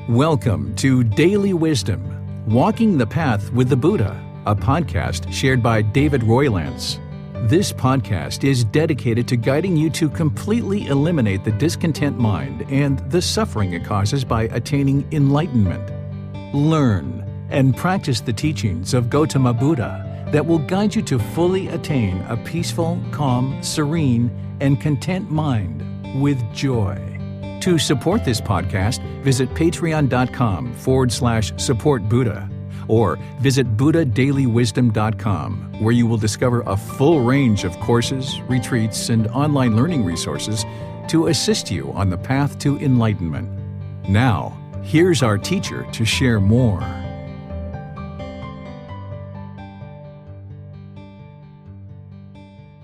Welcome to Daily Wisdom, Walking the Path with the Buddha, a podcast shared by David Roylance. This podcast is dedicated to guiding you to completely eliminate the discontent mind and the suffering it causes by attaining enlightenment. Learn and practice the teachings of Gautama Buddha that will guide you to fully attain a peaceful, calm, serene, and content mind with joy. To support this podcast, visit patreon.com/support Buddha or visit buddhadailywisdom.com, where you will discover a full range of courses, retreats, and online learning resources to assist you on the path to enlightenment. Now, here's our teacher to share more.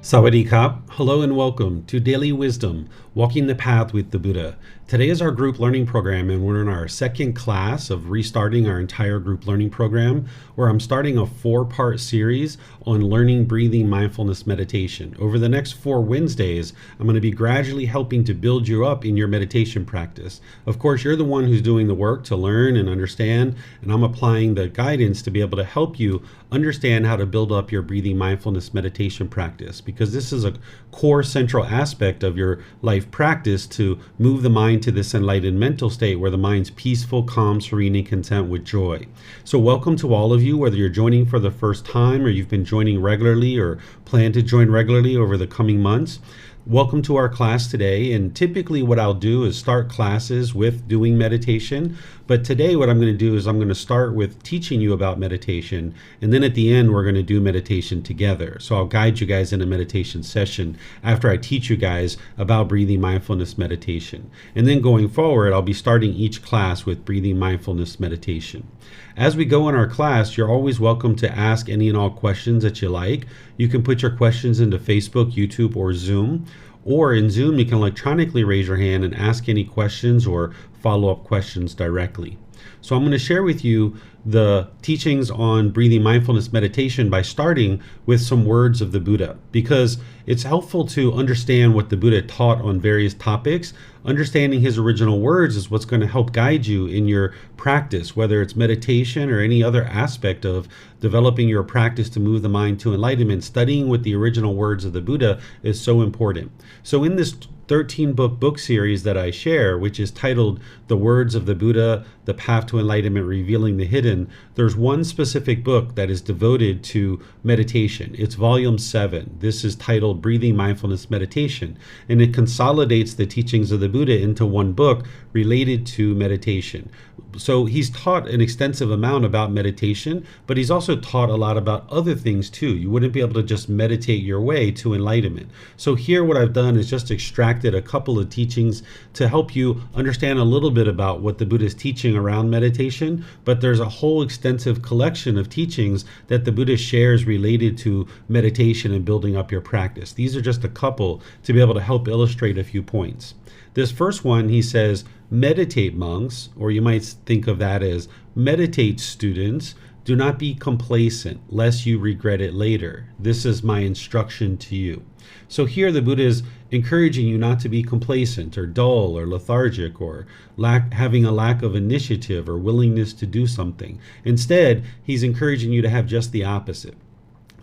Sawadee Kap. Hello and welcome to Daily Wisdom, Walking the Path with the Buddha. Today is our group learning program, and we're in our second class of restarting our entire group learning program, where I'm starting a 4-part series on learning breathing mindfulness meditation. Over the next 4 Wednesdays, I'm going to be gradually helping to build you up in your meditation practice. Of course, you're the one who's doing the work to learn and understand, and I'm applying the guidance to be able to help you understand how to build up your breathing mindfulness meditation practice, because this is a core central aspect of your life practice to move the mind to this enlightened mental state where the mind's peaceful, calm, serene, and content with joy. So welcome to all of you, whether you're joining for the first time or you've been joining regularly or plan to join regularly over the coming months. Welcome to our class today, and typically what I'll do is start classes with doing meditation, but today what I'm going to do is I'm going to start with teaching you about meditation, and then at the end we're going to do meditation together. So I'll guide you guys in a meditation session after I teach you guys about breathing mindfulness meditation. And then going forward, I'll be starting each class with breathing mindfulness meditation. As we go in our class, you're always welcome to ask any and all questions that you like. You can put your questions into Facebook, YouTube, or Zoom. Or in Zoom, you can electronically raise your hand and ask any questions or follow-up questions directly. So I'm going to share with you the teachings on breathing mindfulness meditation by starting with some words of the Buddha, because it's helpful to understand what the Buddha taught on various topics. Understanding his original words is what's going to help guide you in your practice, whether it's meditation or any other aspect of developing your practice to move the mind to enlightenment. Studying with the original words of the Buddha is so important. So in this 13-book book series that I share, which is titled The Words of the Buddha, The Path to Enlightenment, Revealing the Hidden, there's one specific book that is devoted to meditation. It's volume 7. This is titled Breathing Mindfulness Meditation, and it consolidates the teachings of the Buddha into one book related to meditation. So he's taught an extensive amount about meditation, but he's also taught a lot about other things too. You wouldn't be able to just meditate your way to enlightenment. So here what I've done is just extracted a couple of teachings to help you understand a little bit about what the Buddha is teaching around meditation, but there's a whole extensive collection of teachings that the Buddha shares related to meditation and building up your practice. These are just a couple to be able to help illustrate a few points. This first one, he says, meditate monks, or you might think of that as meditate students, do not be complacent, lest you regret it later. This is my instruction to you. So here the Buddha is encouraging you not to be complacent or dull or lethargic or having a lack of initiative or willingness to do something. Instead, he's encouraging you to have just the opposite.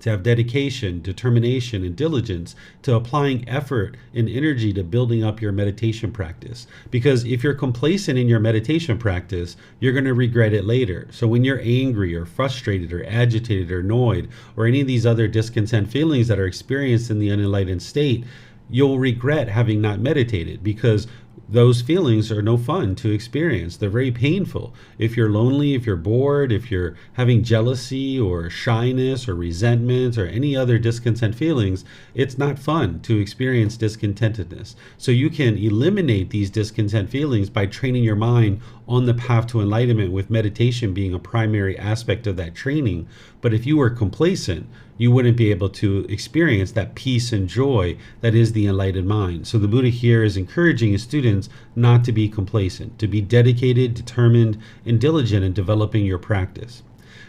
To have dedication, determination, and diligence to applying effort and energy to building up your meditation practice. Because if you're complacent in your meditation practice, you're going to regret it later. So when you're angry or frustrated or agitated or annoyed or any of these other discontent feelings that are experienced in the unenlightened state, you'll regret having not meditated, because those feelings are no fun to experience. They're very painful. If you're lonely, if you're bored, if you're having jealousy or shyness or resentment or any other discontent feelings, it's not fun to experience discontentedness. So you can eliminate these discontent feelings by training your mind on the path to enlightenment, with meditation being a primary aspect of that training. But if you were complacent, you wouldn't be able to experience that peace and joy that is the enlightened mind. So the Buddha here is encouraging his students not to be complacent, to be dedicated, determined, and diligent in developing your practice.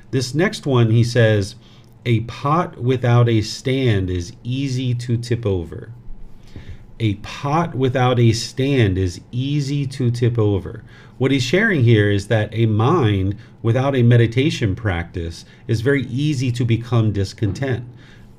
This next one, he says, a pot without a stand is easy to tip over. a pot without a stand is easy to tip over. What he's sharing here is that a mind without a meditation practice is very easy to become discontent.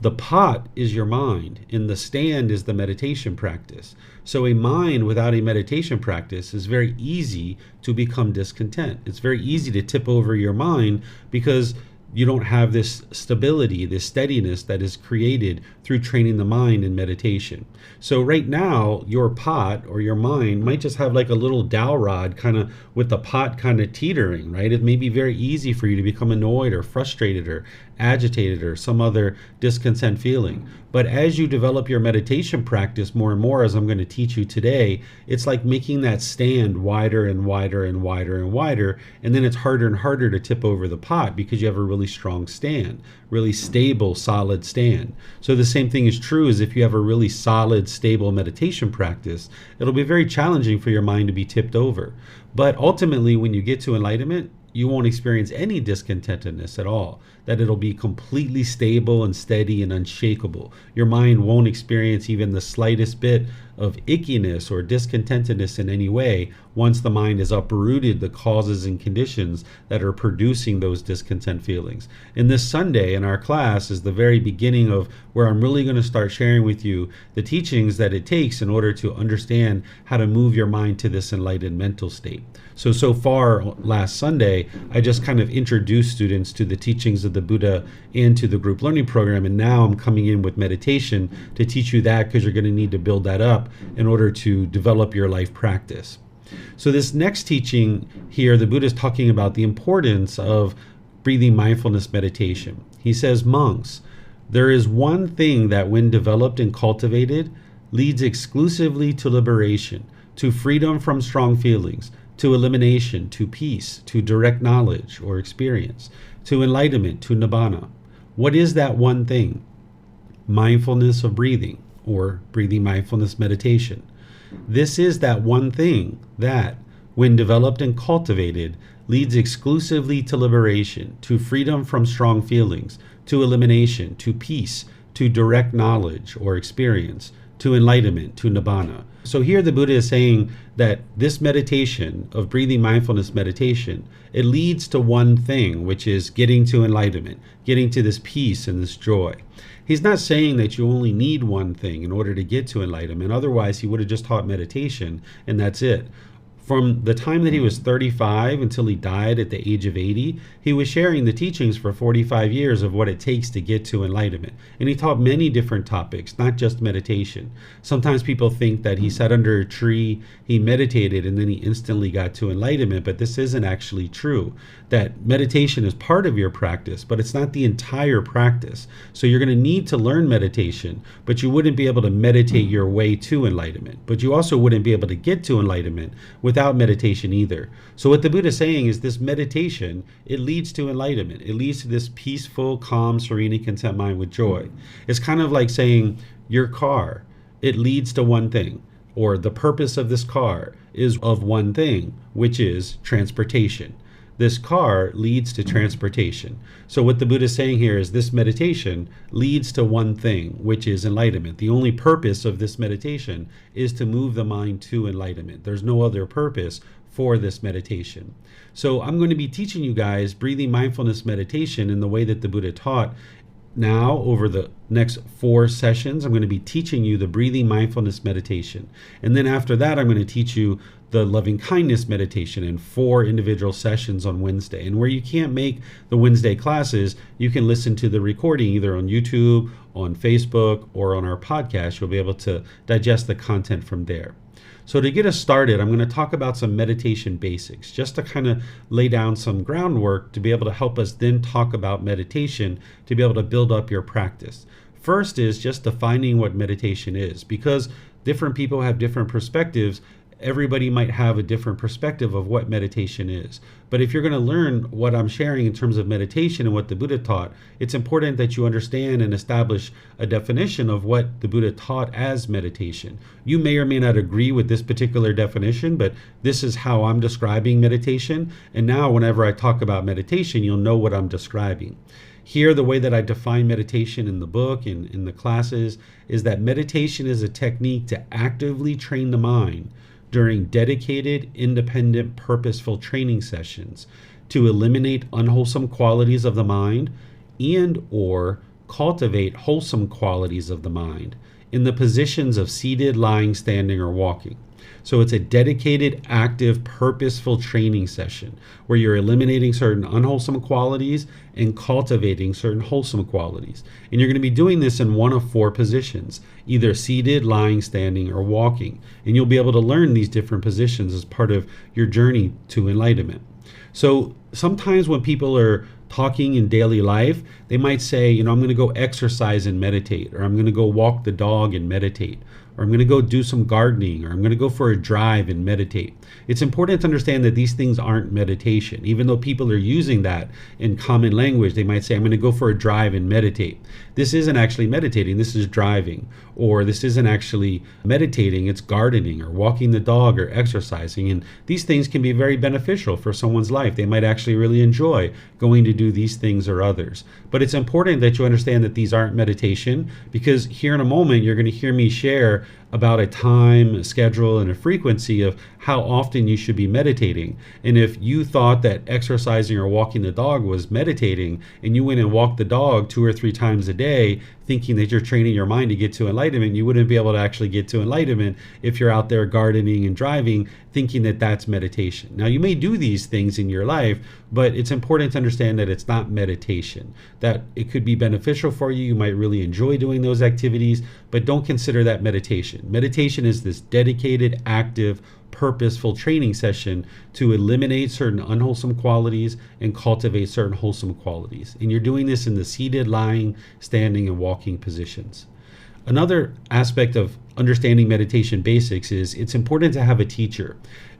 The pot is your mind, and the stand is the meditation practice. So a mind without a meditation practice is very easy to become discontent. It's very easy to tip over your mind because you don't have this stability, this steadiness that is created through training the mind in meditation. So right now, your pot or your mind might just have like a little dowel rod kind of with the pot kind of teetering, right? It may be very easy for you to become annoyed or frustrated or agitated or some other discontent feeling. But as you develop your meditation practice more and more, as I'm going to teach you today, it's like making that stand wider and wider and wider and wider, and then it's harder and harder to tip over the pot because you have a really strong stand, really stable, solid stand. So the same thing is true as if you have a really solid, stable meditation practice, it'll be very challenging for your mind to be tipped over. But ultimately, when you get to enlightenment, you won't experience any discontentedness at all, that it'll be completely stable and steady and unshakable. Your mind won't experience even the slightest bit of ickiness or discontentedness in any way once the mind has uprooted the causes and conditions that are producing those discontent feelings. And this Sunday in our class is the very beginning of where I'm really going to start sharing with you the teachings that it takes in order to understand how to move your mind to this enlightened mental state. So far last Sunday, I just kind of introduced students to the teachings of the Buddha and to the group learning program. And now I'm coming in with meditation to teach you that, because you're going to need to build that up in order to develop your life practice. So this next teaching here, the Buddha is talking about the importance of breathing mindfulness meditation. He says, monks, there is one thing that when developed and cultivated leads exclusively to liberation, to freedom from strong feelings, to elimination, to peace, to direct knowledge or experience, to enlightenment, to nibbana. What is that one thing? Mindfulness of breathing, or breathing mindfulness meditation. This is that one thing that, when developed and cultivated, leads exclusively to liberation, to freedom from strong feelings, to elimination, to peace, to direct knowledge or experience, to enlightenment, to nibbana. So here the Buddha is saying that this meditation of breathing mindfulness meditation, it leads to one thing, which is getting to enlightenment, getting to this peace and this joy. He's not saying that you only need one thing in order to get to enlightenment. Otherwise, he would have just taught meditation and that's it. From the time that he was 35 until he died at the age of 80, he was sharing the teachings for 45 years of what it takes to get to enlightenment. And he taught many different topics, not just meditation. Sometimes people think that he sat under a tree, he meditated, and then he instantly got to enlightenment, but this isn't actually true. That meditation is part of your practice, but it's not the entire practice. So you're going to need to learn meditation, but you wouldn't be able to meditate your way to enlightenment. But you also wouldn't be able to get to enlightenment without meditation either. So what the Buddha is saying is this meditation, it leads to enlightenment. It leads to this peaceful, calm, serene, and content mind with joy. It's kind of like saying your car, it leads to one thing, or the purpose of this car is of one thing, which is transportation. This car leads to transportation. So what the Buddha is saying here is this meditation leads to one thing, which is enlightenment. The only purpose of this meditation is to move the mind to enlightenment. There's no other purpose for this meditation. So I'm going to be teaching you guys breathing mindfulness meditation in the way that the Buddha taught. Now, over the next 4 sessions, I'm going to be teaching you the breathing mindfulness meditation. And then after that, I'm going to teach you the loving kindness meditation in 4 individual sessions on Wednesday. And where you can't make the Wednesday classes, you can listen to the recording either on YouTube, on Facebook, or on our podcast. You'll be able to digest the content from there. So to get us started, I'm going to talk about some meditation basics, just to kind of lay down some groundwork to be able to help us then talk about meditation, to be able to build up your practice. First is just defining what meditation is, because different people have different perspectives. Everybody might have a different perspective of what meditation is. But if you're going to learn what I'm sharing in terms of meditation and what the Buddha taught, it's important that you understand and establish a definition of what the Buddha taught as meditation. You may or may not agree with this particular definition, but this is how I'm describing meditation. And now whenever I talk about meditation, you'll know what I'm describing. Here, the way that I define meditation in the book and in the classes is that meditation is a technique to actively train the mind during dedicated, independent, purposeful training sessions to eliminate unwholesome qualities of the mind and or cultivate wholesome qualities of the mind in the positions of seated, lying, standing, or walking. So it's a dedicated, active, purposeful training session where you're eliminating certain unwholesome qualities and cultivating certain wholesome qualities. And you're going to be doing this in one of 4 positions, either seated, lying, standing, or walking. And you'll be able to learn these different positions as part of your journey to enlightenment. So sometimes when people are talking in daily life, they might say, I'm going to go exercise and meditate, or I'm going to go walk the dog and meditate, or I'm going to go do some gardening, or I'm going to go for a drive and meditate. It's important to understand that these things aren't meditation. Even though people are using that in common language, they might say, I'm going to go for a drive and meditate. This isn't actually meditating, this is driving. Or this isn't actually meditating, it's gardening or walking the dog or exercising. And these things can be very beneficial for someone's life. They might actually really enjoy going to do these things or others. But it's important that you understand that these aren't meditation, because here in a moment, you're going to hear me share about a time, a schedule, and a frequency of how often you should be meditating. And if you thought that exercising or walking the dog was meditating, and you went and walked the dog 2 or 3 times a day, thinking that you're training your mind to get to enlightenment, you wouldn't be able to actually get to enlightenment if you're out there gardening and driving, thinking that that's meditation. Now, you may do these things in your life, but it's important to understand that it's not meditation, that it could be beneficial for you. You might really enjoy doing those activities, but don't consider that meditation. Meditation is this dedicated, active, purposeful training session to eliminate certain unwholesome qualities and cultivate certain wholesome qualities. And you're doing this in the seated, lying, standing, and walking positions. Another aspect of understanding meditation basics is it's important to have a teacher.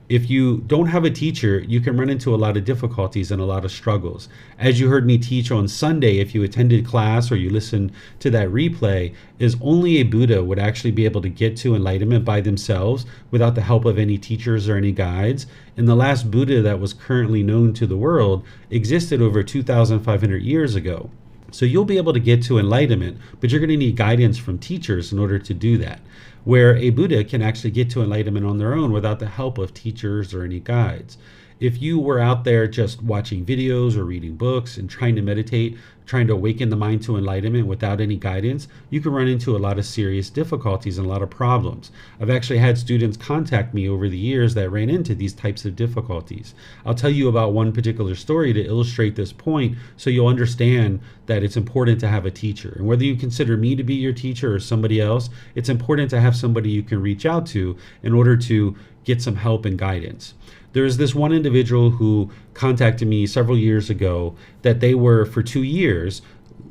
If you don't have a teacher, you can run into a lot of difficulties and a lot of struggles. As you heard me teach on Sunday, if you attended class or you listened to that replay, is only a Buddha would actually be able to get to enlightenment by themselves without the help of any teachers or any guides. And the last Buddha that was currently known to the world existed over 2,500 years ago. So you'll be able to get to enlightenment, but you're going to need guidance from teachers in order to do that. Where a Buddha can actually get to enlightenment on their own without the help of teachers or any guides. If you were out there just watching videos or reading books and trying to meditate, trying to awaken the mind to enlightenment without any guidance, you can run into a lot of serious difficulties and a lot of problems. I've actually had students contact me over the years that ran into these types of difficulties. I'll tell you about one particular story to illustrate this point so you'll understand that it's important to have a teacher. And whether you consider me to be your teacher or somebody else, it's important to have somebody you can reach out to in order to get some help and guidance. There's this one individual who contacted me several years ago that they were for 2 years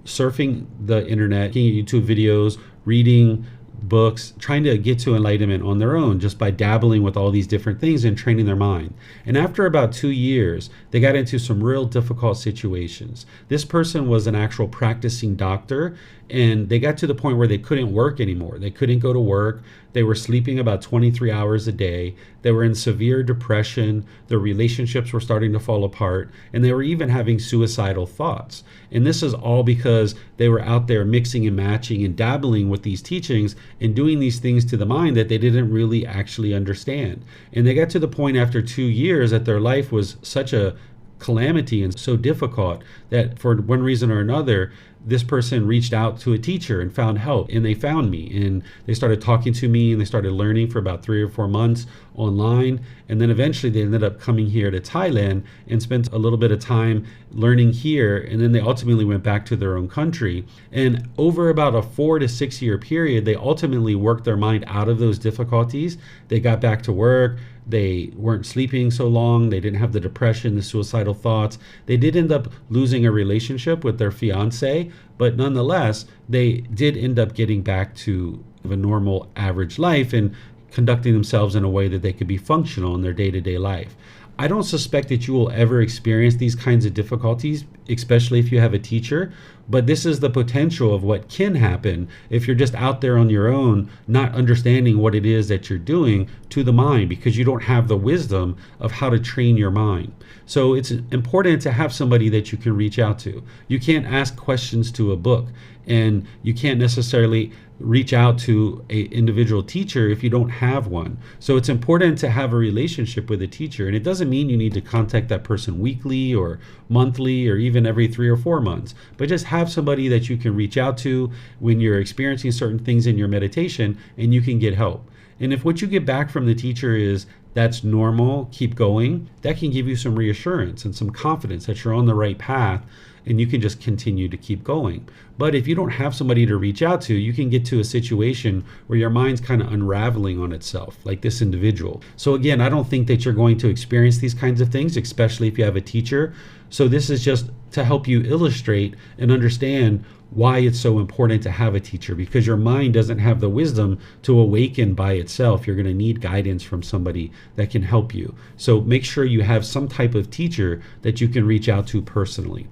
surfing the internet, looking at YouTube videos, reading books, trying to get to enlightenment on their own just by dabbling with all these different things and training their mind. And after about 2 years, they got into some real difficult situations. This person was an actual practicing doctor, and they got to the point where they couldn't work anymore. They couldn't go to work. They were sleeping about 23 hours a day. They were in severe depression. Their relationships were starting to fall apart, and they were even having suicidal thoughts. And this is all because they were out there mixing and matching and dabbling with these teachings and doing these things to the mind that they didn't really actually understand. And they got to the point after 2 years that their life was such a calamity and so difficult that for one reason or another, this person reached out to a teacher and found help, and they found me, and they started talking to me, and they started learning for about 3 or 4 months online. And then eventually they ended up coming here to Thailand and spent a little bit of time learning here. And then they ultimately went back to their own country. And over about a 4 to 6 year period, they ultimately worked their mind out of those difficulties. They got back to work. They weren't sleeping so long. They didn't have the depression, the suicidal thoughts. They did end up losing a relationship with their fiance, but nonetheless, they did end up getting back to a normal average life and conducting themselves in a way that they could be functional in their day-to-day life. I don't suspect that you will ever experience these kinds of difficulties especially if you have a teacher. But this is the potential of what can happen if you're just out there on your own, not understanding what it is that you're doing to the mind, because you don't have the wisdom of how to train your mind. So it's important to have somebody that you can reach out to. You can't ask questions to a book, and you can't necessarily reach out to an individual teacher if you don't have one. So it's important to have a relationship with a teacher, and it doesn't mean you need to contact that person weekly or monthly or even every 3 or 4 months, but just have somebody that you can reach out to when you're experiencing certain things in your meditation, and you can get help. And if what you get back from the teacher is that's normal, keep going, that can give you some reassurance and some confidence that you're on the right path, and you can just continue to keep going. But if you don't have somebody to reach out to, you can get to a situation where your mind's kind of unraveling on itself, like this individual. So again, I don't think that you're going to experience these kinds of things, especially if you have a teacher. So this is just to help you illustrate and understand why it's so important to have a teacher, because your mind doesn't have the wisdom to awaken by itself. You're going to need guidance from somebody that can help you. So make sure you have some type of teacher that you can reach out to personally.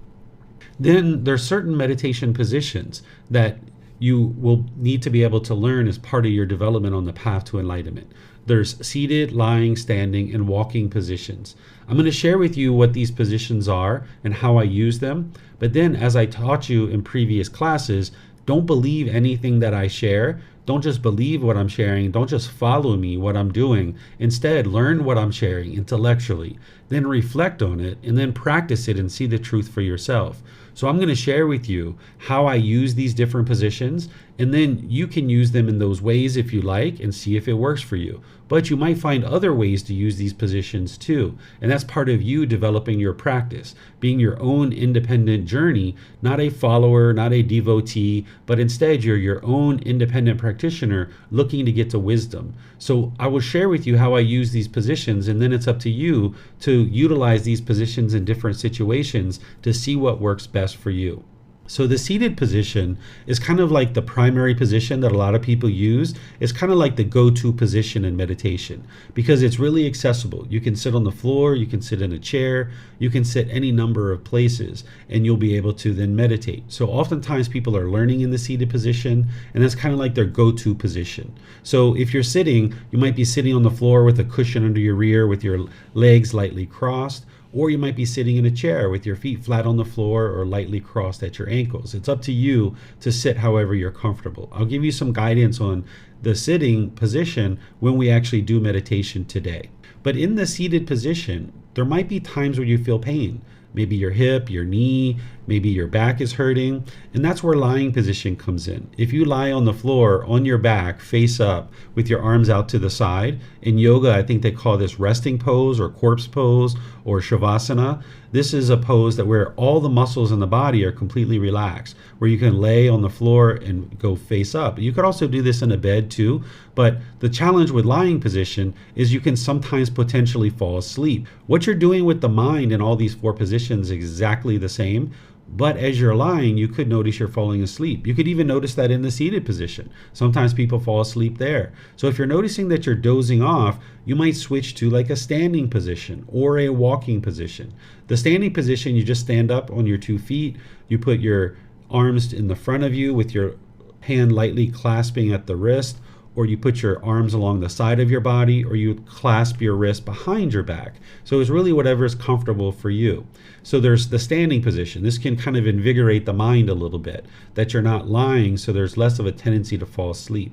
Then there's certain meditation positions that you will need to be able to learn as part of your development on the path to enlightenment. There's seated, lying, standing, and walking positions. I'm going to share with you what these positions are and how I use them. But then, as I taught you in previous classes, don't believe anything that I share. Don't just believe what I'm sharing. Don't just follow me, what I'm doing. Instead, learn what I'm sharing intellectually, then reflect on it, and then practice it and see the truth for yourself. So I'm going to share with you how I use these different positions, and then you can use them in those ways if you like and see if it works for you. But you might find other ways to use these positions too. And that's part of you developing your practice, being your own independent journey, not a follower, not a devotee, but instead you're your own independent practitioner looking to get to wisdom. So I will share with you how I use these positions, and then it's up to you to utilize these positions in different situations to see what works best for you. So the seated position is kind of like the primary position that a lot of people use. It's kind of like the go-to position in meditation because it's really accessible. You can sit on the floor, you can sit in a chair, you can sit any number of places, and you'll be able to then meditate. So oftentimes people are learning in the seated position, and that's kind of like their go-to position. So if you're sitting, you might be sitting on the floor with a cushion under your rear with your legs lightly crossed, or you might be sitting in a chair with your feet flat on the floor or lightly crossed at your ankles. It's up to you to sit however you're comfortable. I'll give you some guidance on the sitting position when we actually do meditation today. But in the seated position, there might be times where you feel pain. Maybe your hip, your knee, maybe your back is hurting, and that's where lying position comes in. If you lie on the floor on your back, face up, with your arms out to the side, in yoga I think they call this resting pose or corpse pose or shavasana. This is a pose that where all the muscles in the body are completely relaxed, where you can lay on the floor and go face up. You could also do this in a bed too, but the challenge with lying position is you can sometimes potentially fall asleep. What you're doing with the mind in all these 4 positions is exactly the same, but as you're lying, you could notice you're falling asleep. You could even notice that in the seated position. Sometimes people fall asleep there. So if you're noticing that you're dozing off, you might switch to like a standing position or a walking position. The standing position, you just stand up on your 2 feet. You put your arms in the front of you with your hand lightly clasping at the wrist, or you put your arms along the side of your body, or you clasp your wrist behind your back. So it's really whatever is comfortable for you. So there's the standing position. This can kind of invigorate the mind a little bit, that you're not lying, so there's less of a tendency to fall asleep.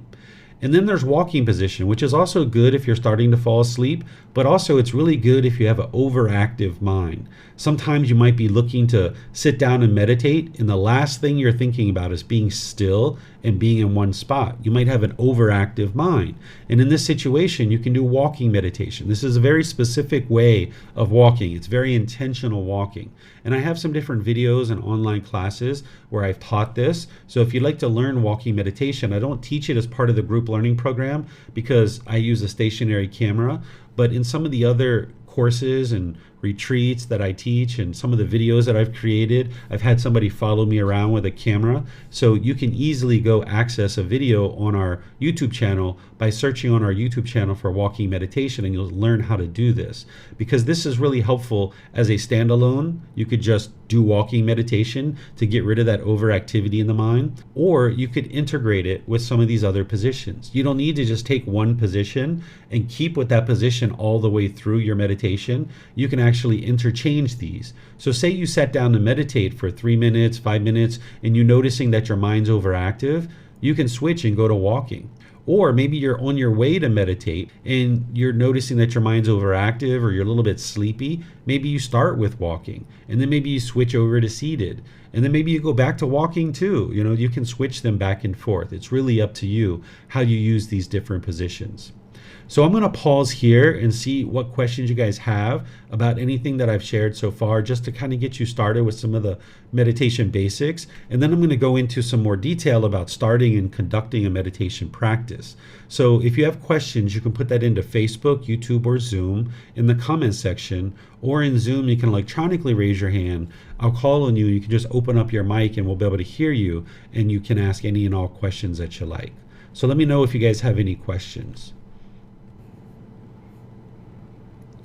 And then there's walking position, which is also good if you're starting to fall asleep, but also it's really good if you have an overactive mind. Sometimes you might be looking to sit down and meditate, and the last thing you're thinking about is being still and being in one spot. You might have an overactive mind. And in this situation, you can do walking meditation. This is a very specific way of walking. It's very intentional walking. And I have some different videos and online classes where I've taught this. So if you'd like to learn walking meditation, I don't teach it as part of the group learning program because I use a stationary camera. But in some of the other courses and retreats that I teach and some of the videos that I've created. I've had somebody follow me around with a camera. So you can easily go access a video on our YouTube channel by searching on our YouTube channel for walking meditation, and you'll learn how to do this. Because this is really helpful as a standalone. You could just do walking meditation to get rid of that overactivity in the mind, or you could integrate it with some of these other positions. You don't need to just take one position and keep with that position all the way through your meditation. You can actually interchange these. So say you sat down to meditate for 3 minutes, 5 minutes, and you're noticing that your mind's overactive, you can switch and go to walking. Or maybe you're on your way to meditate and you're noticing that your mind's overactive or you're a little bit sleepy. Maybe you start with walking and then maybe you switch over to seated. And then maybe you go back to walking too. You can switch them back and forth. It's really up to you how you use these different positions. So I'm going to pause here and see what questions you guys have about anything that I've shared so far, just to kind of get you started with some of the meditation basics. And then I'm going to go into some more detail about starting and conducting a meditation practice. So if you have questions, you can put that into Facebook, YouTube, or Zoom in the comments section. Or in Zoom, you can electronically raise your hand. I'll call on you. You can just open up your mic and we'll be able to hear you. And you can ask any and all questions that you like. So let me know if you guys have any questions.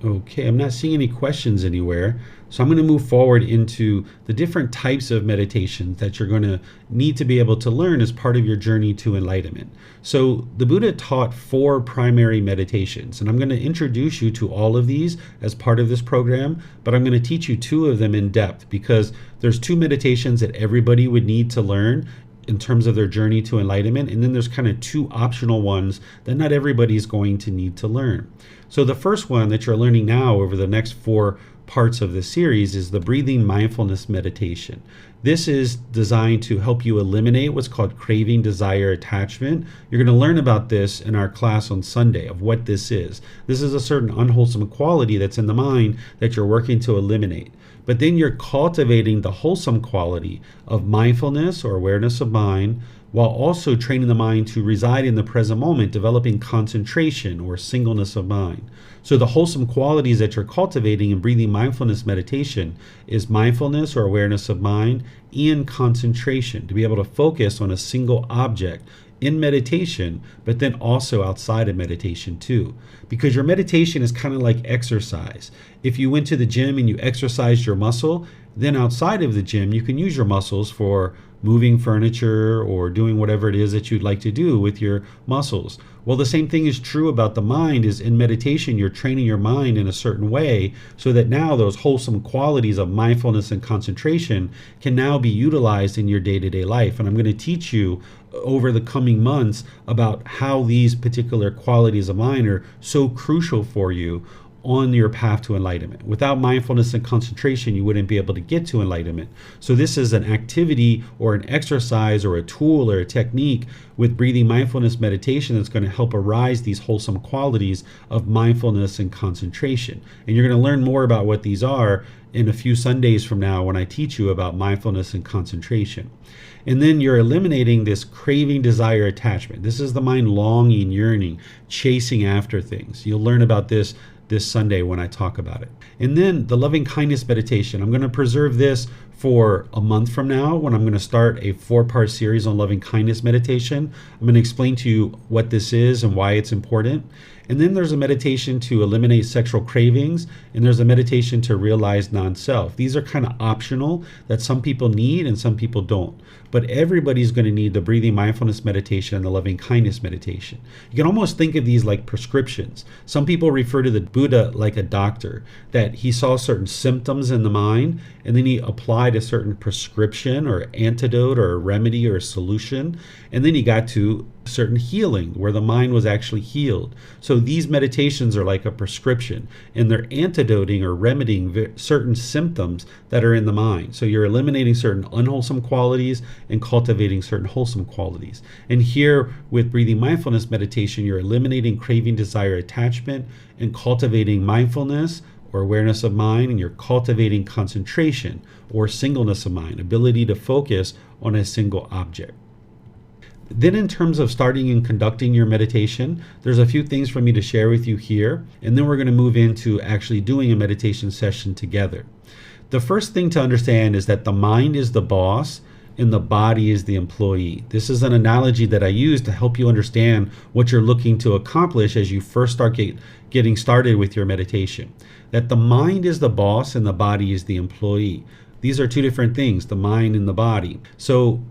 Okay, I'm not seeing any questions anywhere. So I'm going to move forward into the different types of meditations that you're going to need to be able to learn as part of your journey to enlightenment. So the Buddha taught 4 primary meditations, and I'm going to introduce you to all of these as part of this program, but I'm going to teach you 2 of them in depth because there's 2 meditations that everybody would need to learn in terms of their journey to enlightenment, and then there's kind of 2 optional ones that not everybody's going to need to learn. So the first one that you're learning now over the next 4 parts of the series is the Breathing Mindfulness Meditation. This is designed to help you eliminate what's called craving, desire, attachment. You're going to learn about this in our class on Sunday of what this is. This is a certain unwholesome quality that's in the mind that you're working to eliminate. But then you're cultivating the wholesome quality of mindfulness or awareness of mind, while also training the mind to reside in the present moment, developing concentration or singleness of mind. So the wholesome qualities that you're cultivating in breathing mindfulness meditation is mindfulness or awareness of mind and concentration, to be able to focus on a single object in meditation, but then also outside of meditation too. Because your meditation is kind of like exercise. If you went to the gym and you exercised your muscle, then outside of the gym, you can use your muscles for moving furniture or doing whatever it is that you'd like to do with your muscles. Well, the same thing is true about the mind. Is in meditation, you're training your mind in a certain way so that now those wholesome qualities of mindfulness and concentration can now be utilized in your day-to-day life. And I'm going to teach you over the coming months about how these particular qualities of mind are so crucial for you on your path to enlightenment. Without mindfulness and concentration, you wouldn't be able to get to enlightenment. So this is an activity or an exercise or a tool or a technique with breathing mindfulness meditation that's going to help arise these wholesome qualities of mindfulness and concentration. And you're going to learn more about what these are in a few Sundays from now when I teach you about mindfulness and concentration. And then you're eliminating this craving, desire, attachment. This is the mind longing, yearning, chasing after things. You'll learn about this Sunday when I talk about it. And then the loving kindness meditation. I'm going to preserve this for a month from now when I'm going to start a 4-part series on loving kindness meditation. I'm going to explain to you what this is and why it's important. And then there's a meditation to eliminate sexual cravings, and there's a meditation to realize non-self. These are kind of optional that some people need and some people don't. But everybody's going to need the breathing mindfulness meditation and the loving kindness meditation. You can almost think of these like prescriptions. Some people refer to the Buddha like a doctor, that he saw certain symptoms in the mind, and then he applied a certain prescription or antidote or a remedy or a solution, and then he got to certain healing where the mind was actually healed. So these meditations are like a prescription, and they're antidoting or remedying certain symptoms that are in the mind. So you're eliminating certain unwholesome qualities and cultivating certain wholesome qualities. And here with breathing mindfulness meditation, you're eliminating craving, desire, attachment, and cultivating mindfulness or awareness of mind, and you're cultivating concentration or singleness of mind, ability to focus on a single object. Then in terms of starting and conducting your meditation, there's a few things for me to share with you here, and then we're going to move into actually doing a meditation session together. The first thing to understand is that the mind is the boss and the body is the employee. This is an analogy that I use to help you understand what you're looking to accomplish as you first start getting started with your meditation. That the mind is the boss and the body is the employee. These are two different things, the mind and the body. So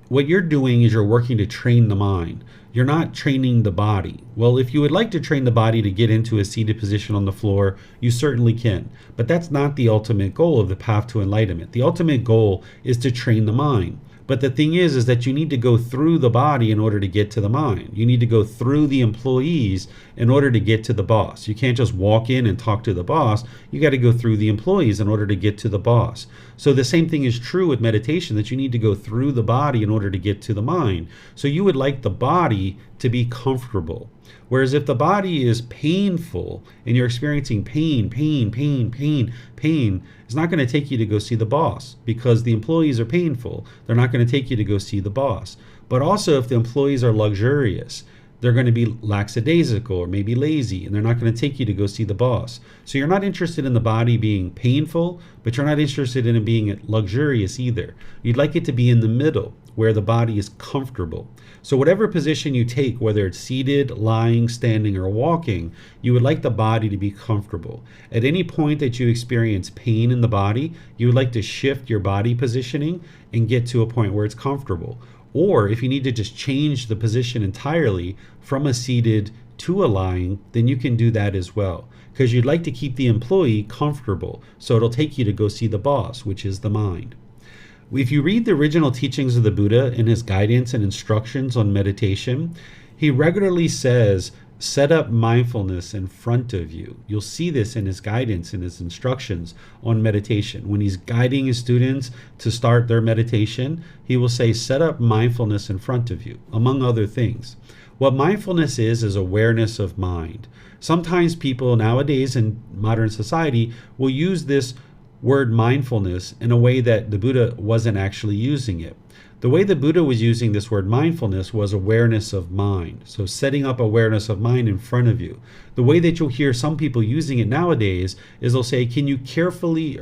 what you're doing is you're working to train the mind. You're not training the body. Well, if you would like to train the body to get into a seated position on the floor, you certainly can. But that's not the ultimate goal of the path to enlightenment. The ultimate goal is to train the mind. But the thing is that you need to go through the body in order to get to the mind. You need to go through the employees in order to get to the boss. You can't just walk in and talk to the boss. You got to go through the employees in order to get to the boss. So the same thing is true with meditation, that you need to go through the body in order to get to the mind. So you would like the body to be comfortable. Whereas if the body is painful and you're experiencing pain, it's not going to take you to go see the boss because the employees are painful. They're not going to take you to go see the boss. But also if the employees are luxurious, they're going to be lackadaisical or maybe lazy, and they're not going to take you to go see the boss. So you're not interested in the body being painful, but you're not interested in it being luxurious either. You'd like it to be in the middle where the body is comfortable. So whatever position you take, whether it's seated, lying, standing, or walking, you would like the body to be comfortable. At any point that you experience pain in the body, you would like to shift your body positioning and get to a point where it's comfortable. Or if you need to just change the position entirely from a seated to a lying, then you can do that as well. Because you'd like to keep the employee comfortable, so it'll take you to go see the boss, which is the mind. If you read the original teachings of the Buddha in his guidance and instructions on meditation, he regularly says, set up mindfulness in front of you. You'll see this in his guidance and his instructions on meditation. When he's guiding his students to start their meditation, he will say, set up mindfulness in front of you, among other things. What mindfulness is awareness of mind. Sometimes people nowadays in modern society will use this word mindfulness in a way that the Buddha wasn't actually using it. The way the Buddha was using this word mindfulness was awareness of mind. So setting up awareness of mind in front of you. The way that you'll hear some people using it nowadays is they'll say, can you mindfully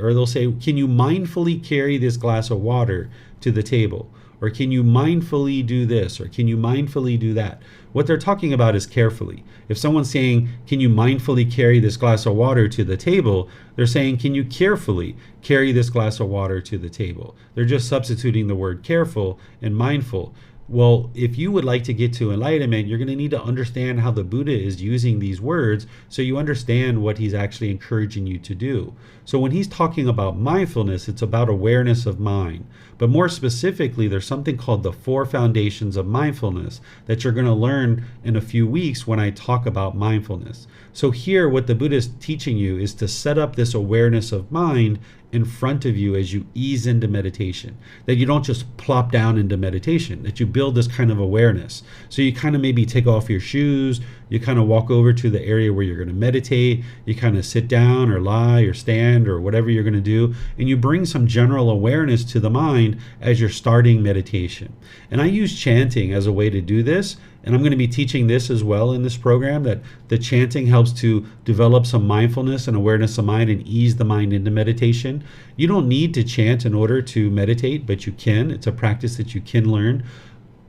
carry this glass of water to the table? Or can you mindfully do this? Or can you mindfully do that? What they're talking about is carefully. If someone's saying, can you mindfully carry this glass of water to the table? They're saying, can you carefully carry this glass of water to the table? They're just substituting the word careful and mindful. Well, if you would like to get to enlightenment, you're going to need to understand how the Buddha is using these words so you understand what he's actually encouraging you to do. So when he's talking about mindfulness, it's about awareness of mind. But more specifically, there's something called the 4 foundations of mindfulness that you're going to learn in a few weeks when I talk about mindfulness. So here, what the Buddha is teaching you is to set up this awareness of mind in front of you as you ease into meditation. That you don't just plop down into meditation, that you build this kind of awareness. So you kind of maybe take off your shoes, you kind of walk over to the area where you're going to meditate, you kind of sit down or lie or stand or whatever you're going to do, and you bring some general awareness to the mind as you're starting meditation. And I use chanting as a way to do this, and I'm going to be teaching this as well in this program, that the chanting helps to develop some mindfulness and awareness of mind and ease the mind into meditation. You don't need to chant in order to meditate, but you can. It's a practice that you can learn.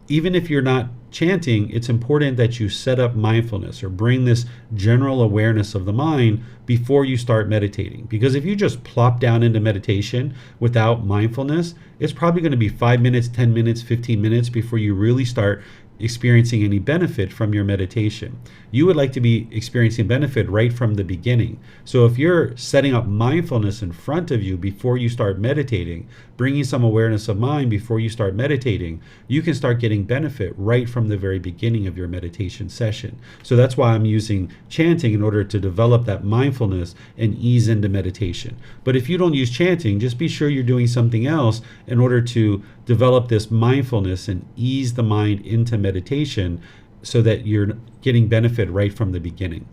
Even if you're not chanting, it's important that you set up mindfulness or bring this general awareness of the mind before you start meditating. Because if you just plop down into meditation without mindfulness, it's probably going to be 5 minutes, 10 minutes, 15 minutes before you really start experiencing any benefit from your meditation. You would like to be experiencing benefit right from the beginning. So if you're setting up mindfulness in front of you before you start meditating, bringing some awareness of mind before you start meditating, you can start getting benefit right from the very beginning of your meditation session. So that's why I'm using chanting in order to develop that mindfulness and ease into meditation. But if you don't use chanting, just be sure you're doing something else in order to develop this mindfulness and ease the mind into meditation so that you're getting benefit right from the beginning.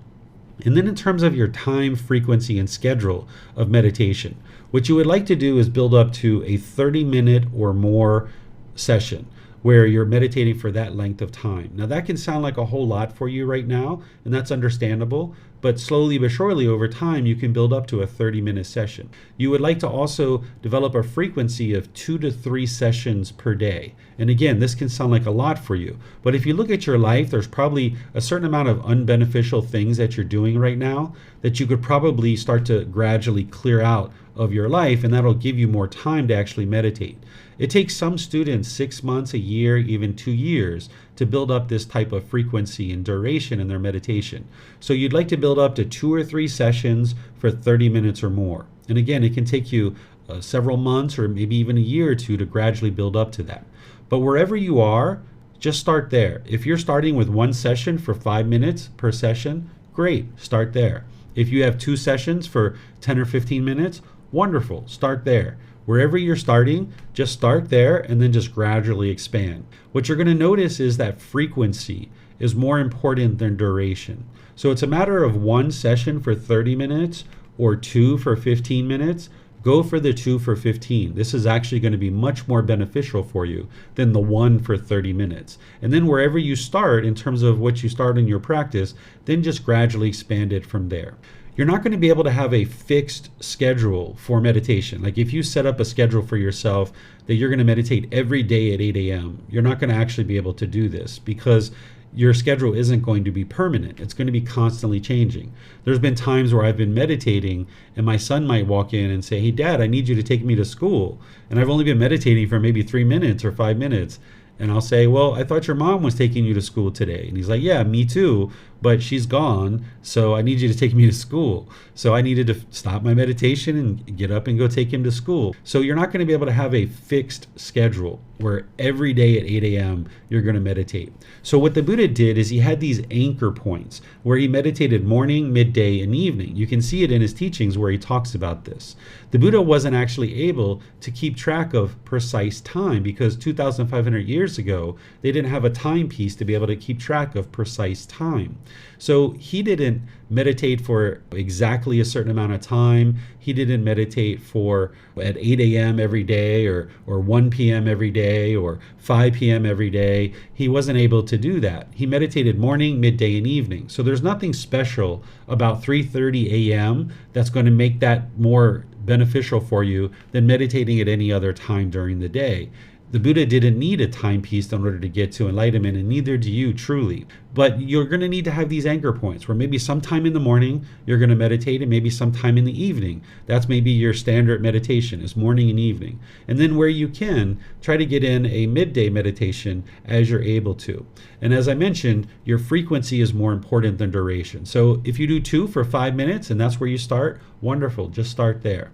And then in terms of your time, frequency, and schedule of meditation, what you would like to do is build up to a 30-minute or more session. where you're meditating for that length of time. Now, that can sound like a whole lot for you right now, and that's understandable, but slowly but surely over time, you can build up to a 30-minute session. You would like to also develop a frequency of 2 to 3 sessions per day. And again, this can sound like a lot for you, but if you look at your life, there's probably a certain amount of unbeneficial things that you're doing right now that you could probably start to gradually clear out of your life, and that'll give you more time to actually meditate. It takes some students 6 months, a year, even 2 years to build up this type of frequency and duration in their meditation. So you'd like to build up to 2 or 3 sessions for 30 minutes or more. And again, it can take you several months or maybe even a year or two to gradually build up to that. But wherever you are, just start there. If you're starting with 1 session for 5 minutes per session, great, start there. If you have 2 sessions for 10 or 15 minutes, wonderful, start there. Wherever you're starting, just start there and then just gradually expand. What you're going to notice is that frequency is more important than duration. So it's a matter of 1 session for 30 minutes or 2 for 15 minutes. Go for the 2 for 15. This is actually going to be much more beneficial for you than the 1 for 30 minutes. And then wherever you start in terms of what you start in your practice, then just gradually expand it from there. You're not going to be able to have a fixed schedule for meditation. Like if you set up a schedule for yourself that you're going to meditate every day at 8 a.m., you're not going to actually be able to do this because your schedule isn't going to be permanent. It's going to be constantly changing. There's been times where I've been meditating and my son might walk in and say, "Hey, Dad, I need you to take me to school." And I've only been meditating for maybe 3 minutes or 5 minutes. And I'll say, "Well, I thought your mom was taking you to school today." And he's like, "Yeah, me too, but she's gone, so I need you to take me to school." So I needed to stop my meditation and get up and go take him to school. So you're not going to be able to have a fixed schedule where every day at 8 a.m. you're going to meditate. So what the Buddha did is he had these anchor points where he meditated morning, midday, and evening. You can see it in his teachings where he talks about this. The Buddha wasn't actually able to keep track of precise time because 2,500 years ago, they didn't have a timepiece to be able to keep track of precise time. So he didn't meditate for exactly a certain amount of time. He didn't meditate for at 8 a.m. every day or 1 p.m. every day or 5 p.m. every day. He wasn't able to do that. He meditated morning, midday, and evening. So there's nothing special about 3:30 a.m. that's going to make that more beneficial for you than meditating at any other time during the day. The Buddha didn't need a timepiece in order to get to enlightenment, and neither do you truly. But you're going to need to have these anchor points where maybe sometime in the morning you're going to meditate and maybe sometime in the evening. That's maybe your standard meditation is morning and evening. And then where you can, try to get in a midday meditation as you're able to. And as I mentioned, your frequency is more important than duration. So if you do 2 for 5 minutes and that's where you start, wonderful, just start there.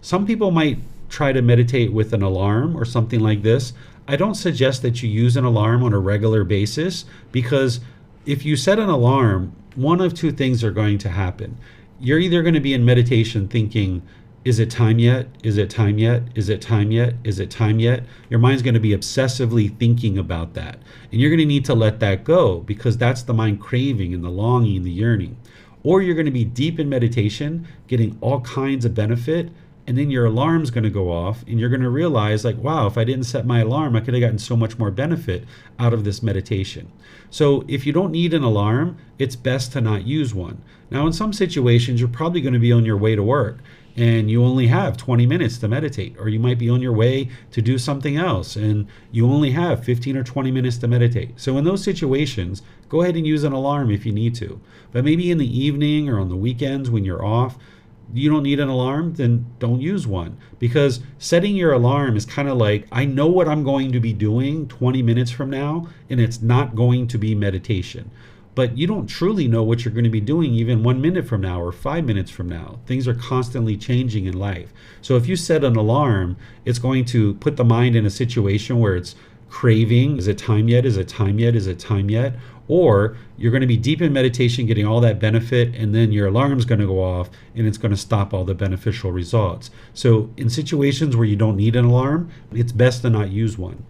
Some people might try to meditate with an alarm or something like this. I don't suggest that you use an alarm on a regular basis because if you set an alarm, one of 2 things are going to happen. You're either going to be in meditation thinking, is it time yet? Is it time yet? Is it time yet? Is it time yet? Your mind's going to be obsessively thinking about that. And you're going to need to let that go because that's the mind craving and the longing and the yearning. Or you're going to be deep in meditation, getting all kinds of benefit, and then your alarm's going to go off and you're going to realize like, wow, if I didn't set my alarm, I could have gotten so much more benefit out of this meditation. So if you don't need an alarm, it's best to not use one. Now, in some situations, you're probably going to be on your way to work and you only have 20 minutes to meditate, or you might be on your way to do something else and you only have 15 or 20 minutes to meditate. So in those situations, go ahead and use an alarm if you need to. But maybe in the evening or on the weekends when you're off, you don't need an alarm, then don't use one. Because setting your alarm is kind of like, I know what I'm going to be doing 20 minutes from now, and it's not going to be meditation. But you don't truly know what you're going to be doing even 1 minute from now or 5 minutes from now. Things are constantly changing in life. So if you set an alarm, it's going to put the mind in a situation where it's craving, is it time yet? Is it time yet? Is it time yet? Or you're going to be deep in meditation, getting all that benefit, and then your alarm's going to go off and it's going to stop all the beneficial results. So in situations where you don't need an alarm, it's best to not use one.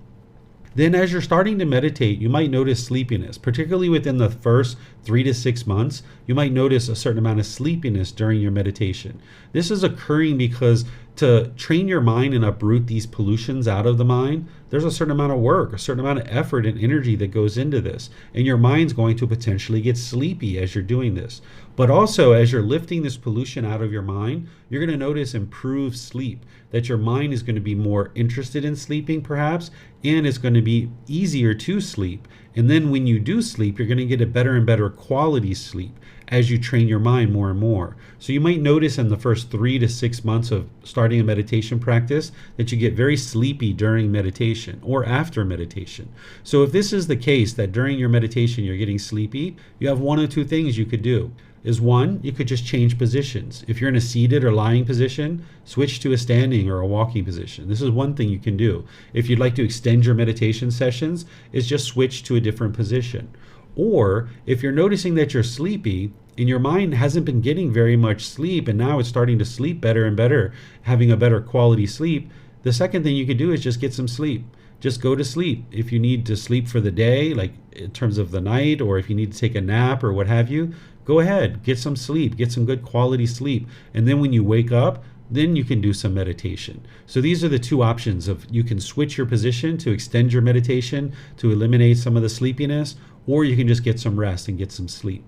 Then as you're starting to meditate, you might notice sleepiness, particularly within the first 3 to 6 months, you might notice a certain amount of sleepiness during your meditation. This is occurring because to train your mind and uproot these pollutions out of the mind, there's a certain amount of work, a certain amount of effort and energy that goes into this. And your mind's going to potentially get sleepy as you're doing this. But also, as you're lifting this pollution out of your mind, you're going to notice improved sleep, that your mind is going to be more interested in sleeping perhaps, and it's going to be easier to sleep. And then when you do sleep, you're going to get a better and better quality sleep as you train your mind more and more. So you might notice in the first 3 to 6 months of starting a meditation practice that you get very sleepy during meditation or after meditation. So if this is the case, that during your meditation you're getting sleepy, you have one of two things you could do. Is one, you could just change positions. If you're in a seated or lying position, switch to a standing or a walking position. This is one thing you can do. If you'd like to extend your meditation sessions, is just switch to a different position. Or if you're noticing that you're sleepy and your mind hasn't been getting very much sleep and now it's starting to sleep better and better, having a better quality sleep, the second thing you could do is just get some sleep. Just go to sleep. If you need to sleep for the day, like in terms of the night, or if you need to take a nap or what have you, go ahead, get some sleep, get some good quality sleep. And then when you wake up, then you can do some meditation. So these are the two options of you can switch your position to extend your meditation, to eliminate some of the sleepiness, or you can just get some rest and get some sleep.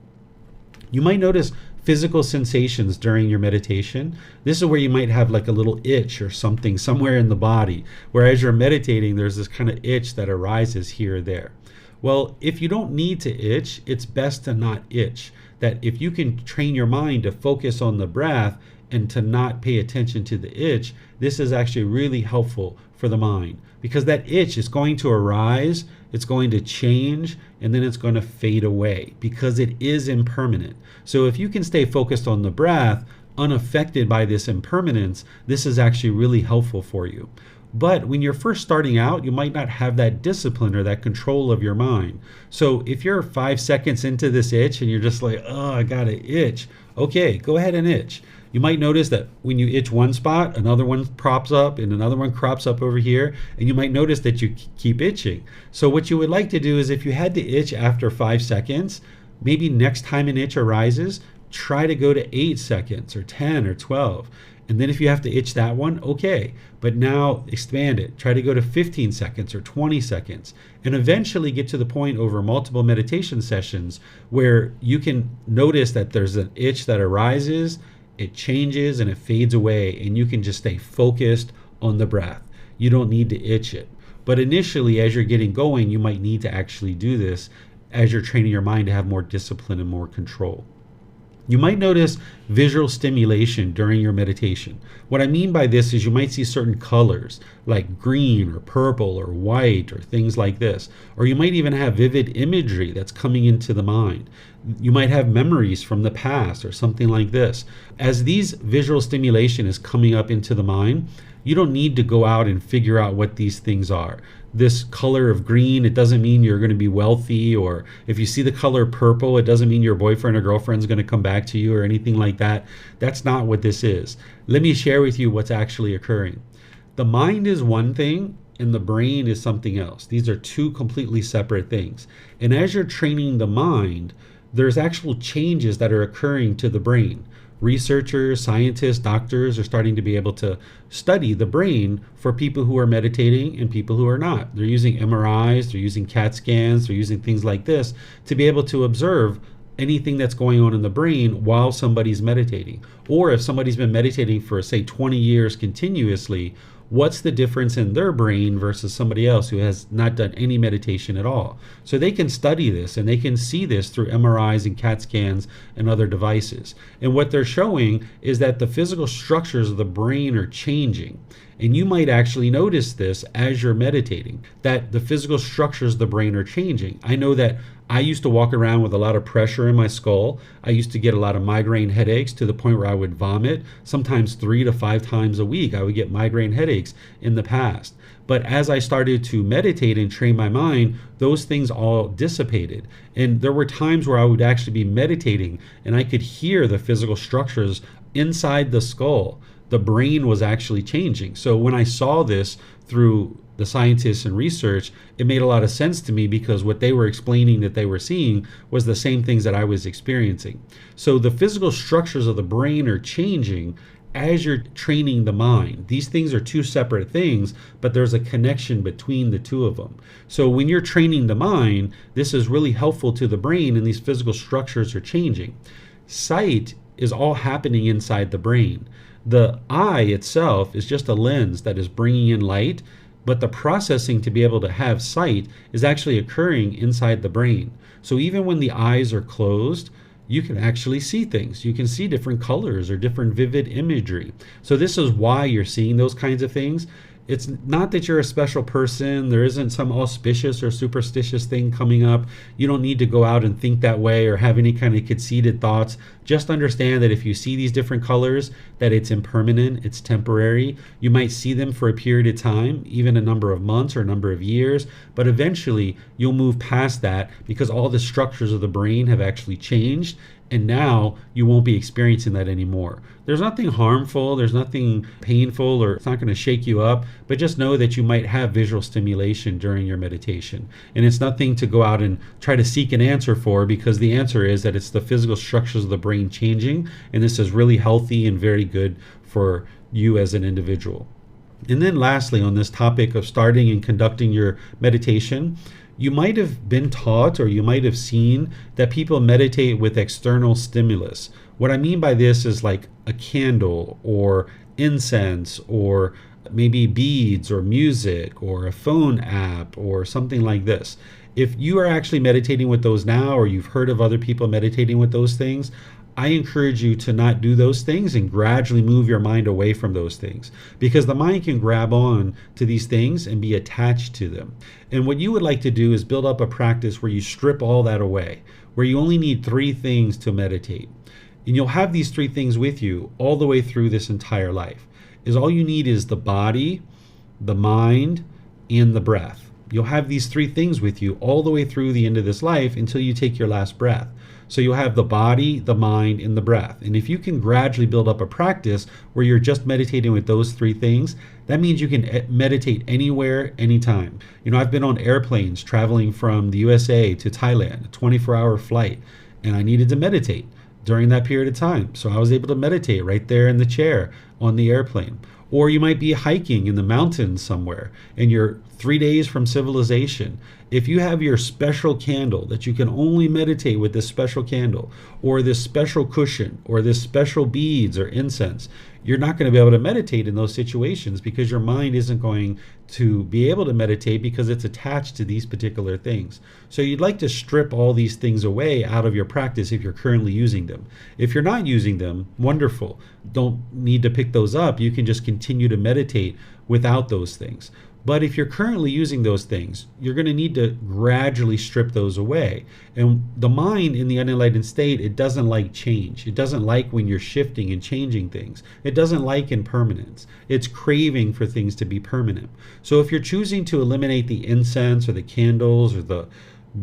You might notice physical sensations during your meditation. This is where you might have like a little itch or something somewhere in the body, where as you're meditating, there's this kind of itch that arises here or there. Well, if you don't need to itch, it's best to not itch. That if you can train your mind to focus on the breath and to not pay attention to the itch, this is actually really helpful for the mind, because that itch is going to arise, it's going to change, and then it's going to fade away because it is impermanent. So if you can stay focused on the breath, unaffected by this impermanence, this is actually really helpful for you. But when you're first starting out, you might not have that discipline or that control of your mind. So if you're 5 seconds into this itch and you're just like, oh, I got an itch, okay, go ahead and itch. You might notice that when you itch one spot, another one props up and another one crops up over here, and you might notice that you keep itching. So what you would like to do is, if you had to itch after 5 seconds, maybe next time an itch arises, try to go to 8 seconds or 10 or 12. And then if you have to itch that one, okay. But now expand it. Try to go to 15 seconds or 20 seconds. And eventually get to the point over multiple meditation sessions where you can notice that there's an itch that arises, it changes, and it fades away. And you can just stay focused on the breath. You don't need to itch it. But initially, as you're getting going, you might need to actually do this as you're training your mind to have more discipline and more control. You might notice visual stimulation during your meditation. What I mean by this is you might see certain colors like green or purple or white or things like this. Or you might even have vivid imagery that's coming into the mind. You might have memories from the past or something like this. As these visual stimulation is coming up into the mind, you don't need to go out and figure out what these things are. This color of green, it doesn't mean you're going to be wealthy, or if you see the color purple, it doesn't mean your boyfriend or girlfriend's going to come back to you or anything like that. That's not what this is. Let me share with you what's actually occurring. The mind is one thing and the brain is something else. These are two completely separate things. And as you're training the mind, there's actual changes that are occurring to the brain. Researchers, scientists, doctors are starting to be able to study the brain for people who are meditating and people who are not. They're using MRIs, they're using CAT scans, they're using things like this to be able to observe anything that's going on in the brain while somebody's meditating. Or if somebody's been meditating for, say, 20 years continuously, what's the difference in their brain versus somebody else who has not done any meditation at all? So they can study this and they can see this through MRIs and CAT scans and other devices. And what they're showing is that the physical structures of the brain are changing. And you might actually notice this as you're meditating, that the physical structures of the brain are changing. I know that I used to walk around with a lot of pressure in my skull. I used to get a lot of migraine headaches to the point where I would vomit. Sometimes 3 to 5 times a week, I would get migraine headaches in the past. But as I started to meditate and train my mind, those things all dissipated. And there were times where I would actually be meditating and I could hear the physical structures inside the skull the brain was actually changing. So when I saw this through the scientists and research, it made a lot of sense to me because what they were explaining that they were seeing was the same things that I was experiencing. So the physical structures of the brain are changing as you're training the mind. These things are two separate things, but there's a connection between the two of them. So when you're training the mind, this is really helpful to the brain, and these physical structures are changing. Sight is all happening inside the brain. The eye itself is just a lens that is bringing in light, but the processing to be able to have sight is actually occurring inside the brain. So even when the eyes are closed, you can actually see things. You can see different colors or different vivid imagery. So this is why you're seeing those kinds of things. It's not that you're a special person. There isn't some auspicious or superstitious thing coming up. You don't need to go out and think that way or have any kind of conceited thoughts. Just understand that if you see these different colors, that it's impermanent, it's temporary. You might see them for a period of time, even a number of months or a number of years, but eventually you'll move past that because all the structures of the brain have actually changed, and now you won't be experiencing that anymore. There's nothing harmful, there's nothing painful, or it's not going to shake you up, but just know that you might have visual stimulation during your meditation. And it's nothing to go out and try to seek an answer for, because the answer is that it's the physical structures of the brain changing, and this is really healthy and very good for you as an individual. And then lastly, on this topic of starting and conducting your meditation, you might have been taught or you might have seen that people meditate with external stimulus. What I mean by this is like a candle or incense or maybe beads or music or a phone app or something like this. If you are actually meditating with those now, or you've heard of other people meditating with those things, I encourage you to not do those things and gradually move your mind away from those things, because the mind can grab on to these things and be attached to them. And what you would like to do is build up a practice where you strip all that away, where you only need 3 things to meditate. And you'll have these 3 things with you all the way through this entire life. All you need is the body, the mind, and the breath. You'll have these 3 things with you all the way through the end of this life until you take your last breath. So you'll have the body, the mind, and the breath. And if you can gradually build up a practice where you're just meditating with those 3 things, that means you can meditate anywhere, anytime. I've been on airplanes traveling from the USA to Thailand, a 24-hour flight, and I needed to meditate during that period of time. So I was able to meditate right there in the chair on the airplane. Or you might be hiking in the mountains somewhere and you're 3 days from civilization. If you have your special candle that you can only meditate with this special candle, or this special cushion, or this special beads or incense, you're not going to be able to meditate in those situations because your mind isn't going to be able to meditate because it's attached to these particular things. So you'd like to strip all these things away out of your practice if you're currently using them. If you're not using them, wonderful. Don't need to pick those up. You can just continue to meditate without those things. But if you're currently using those things, you're going to need to gradually strip those away. And the mind in the unenlightened state, it doesn't like change. It doesn't like when you're shifting and changing things. It doesn't like impermanence. It's craving for things to be permanent. So if you're choosing to eliminate the incense or the candles or the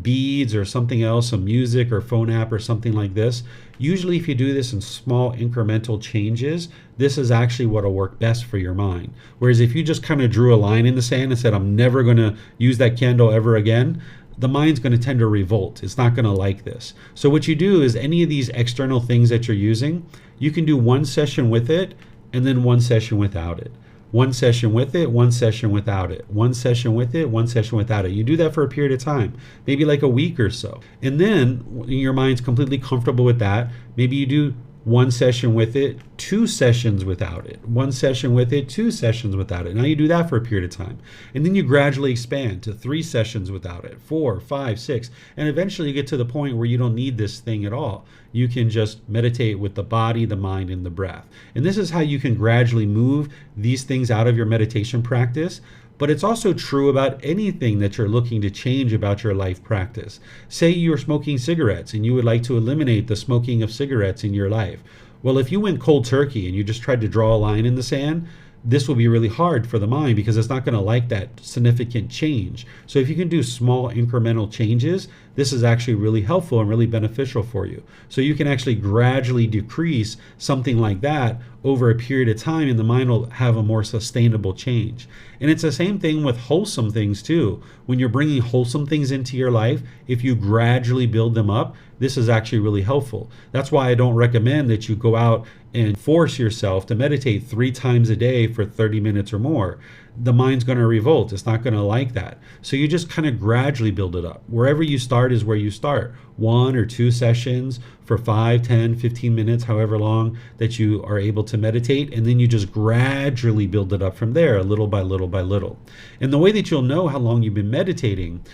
beads or something else, a music or phone app or something like this, usually if you do this in small incremental changes, this is actually what will work best for your mind. Whereas if you just kind of drew a line in the sand and said, I'm never going to use that candle ever again, the mind's going to tend to revolt. It's not going to like this. So what you do is any of these external things that you're using, you can do 1 session with it and then 1 session without it. 1 session with it, 1 session without it, 1 session with it, 1 session without it. You do that for a period of time, maybe like a week or so. And then when your mind's completely comfortable with that, maybe you do 1 session with it, 2 sessions without it, 1 session with it, 2 sessions without it. Now you do that for a period of time. And then you gradually expand to 3 sessions without it, 4, 5, 6. And eventually you get to the point where you don't need this thing at all. You can just meditate with the body, the mind, and the breath. And this is how you can gradually move these things out of your meditation practice. But it's also true about anything that you're looking to change about your life practice. Say you're smoking cigarettes and you would like to eliminate the smoking of cigarettes in your life. Well, if you went cold turkey and you just tried to draw a line in the sand, this will be really hard for the mind because it's not going to like that significant change. So if you can do small incremental changes, this is actually really helpful and really beneficial for you. So you can actually gradually decrease something like that over a period of time, and the mind will have a more sustainable change. And it's the same thing with wholesome things too. When you're bringing wholesome things into your life, if you gradually build them up, this is actually really helpful. That's why I don't recommend that you go out and force yourself to meditate 3 times a day for 30 minutes or more. The mind's going to revolt. It's not going to like that. So you just kind of gradually build it up. Wherever you start is where you start. 1 or 2 sessions for 5, 10, 15 minutes, however long that you are able to meditate. And then you just gradually build it up from there, little by little by little. And the way that you'll know how long you've been meditating,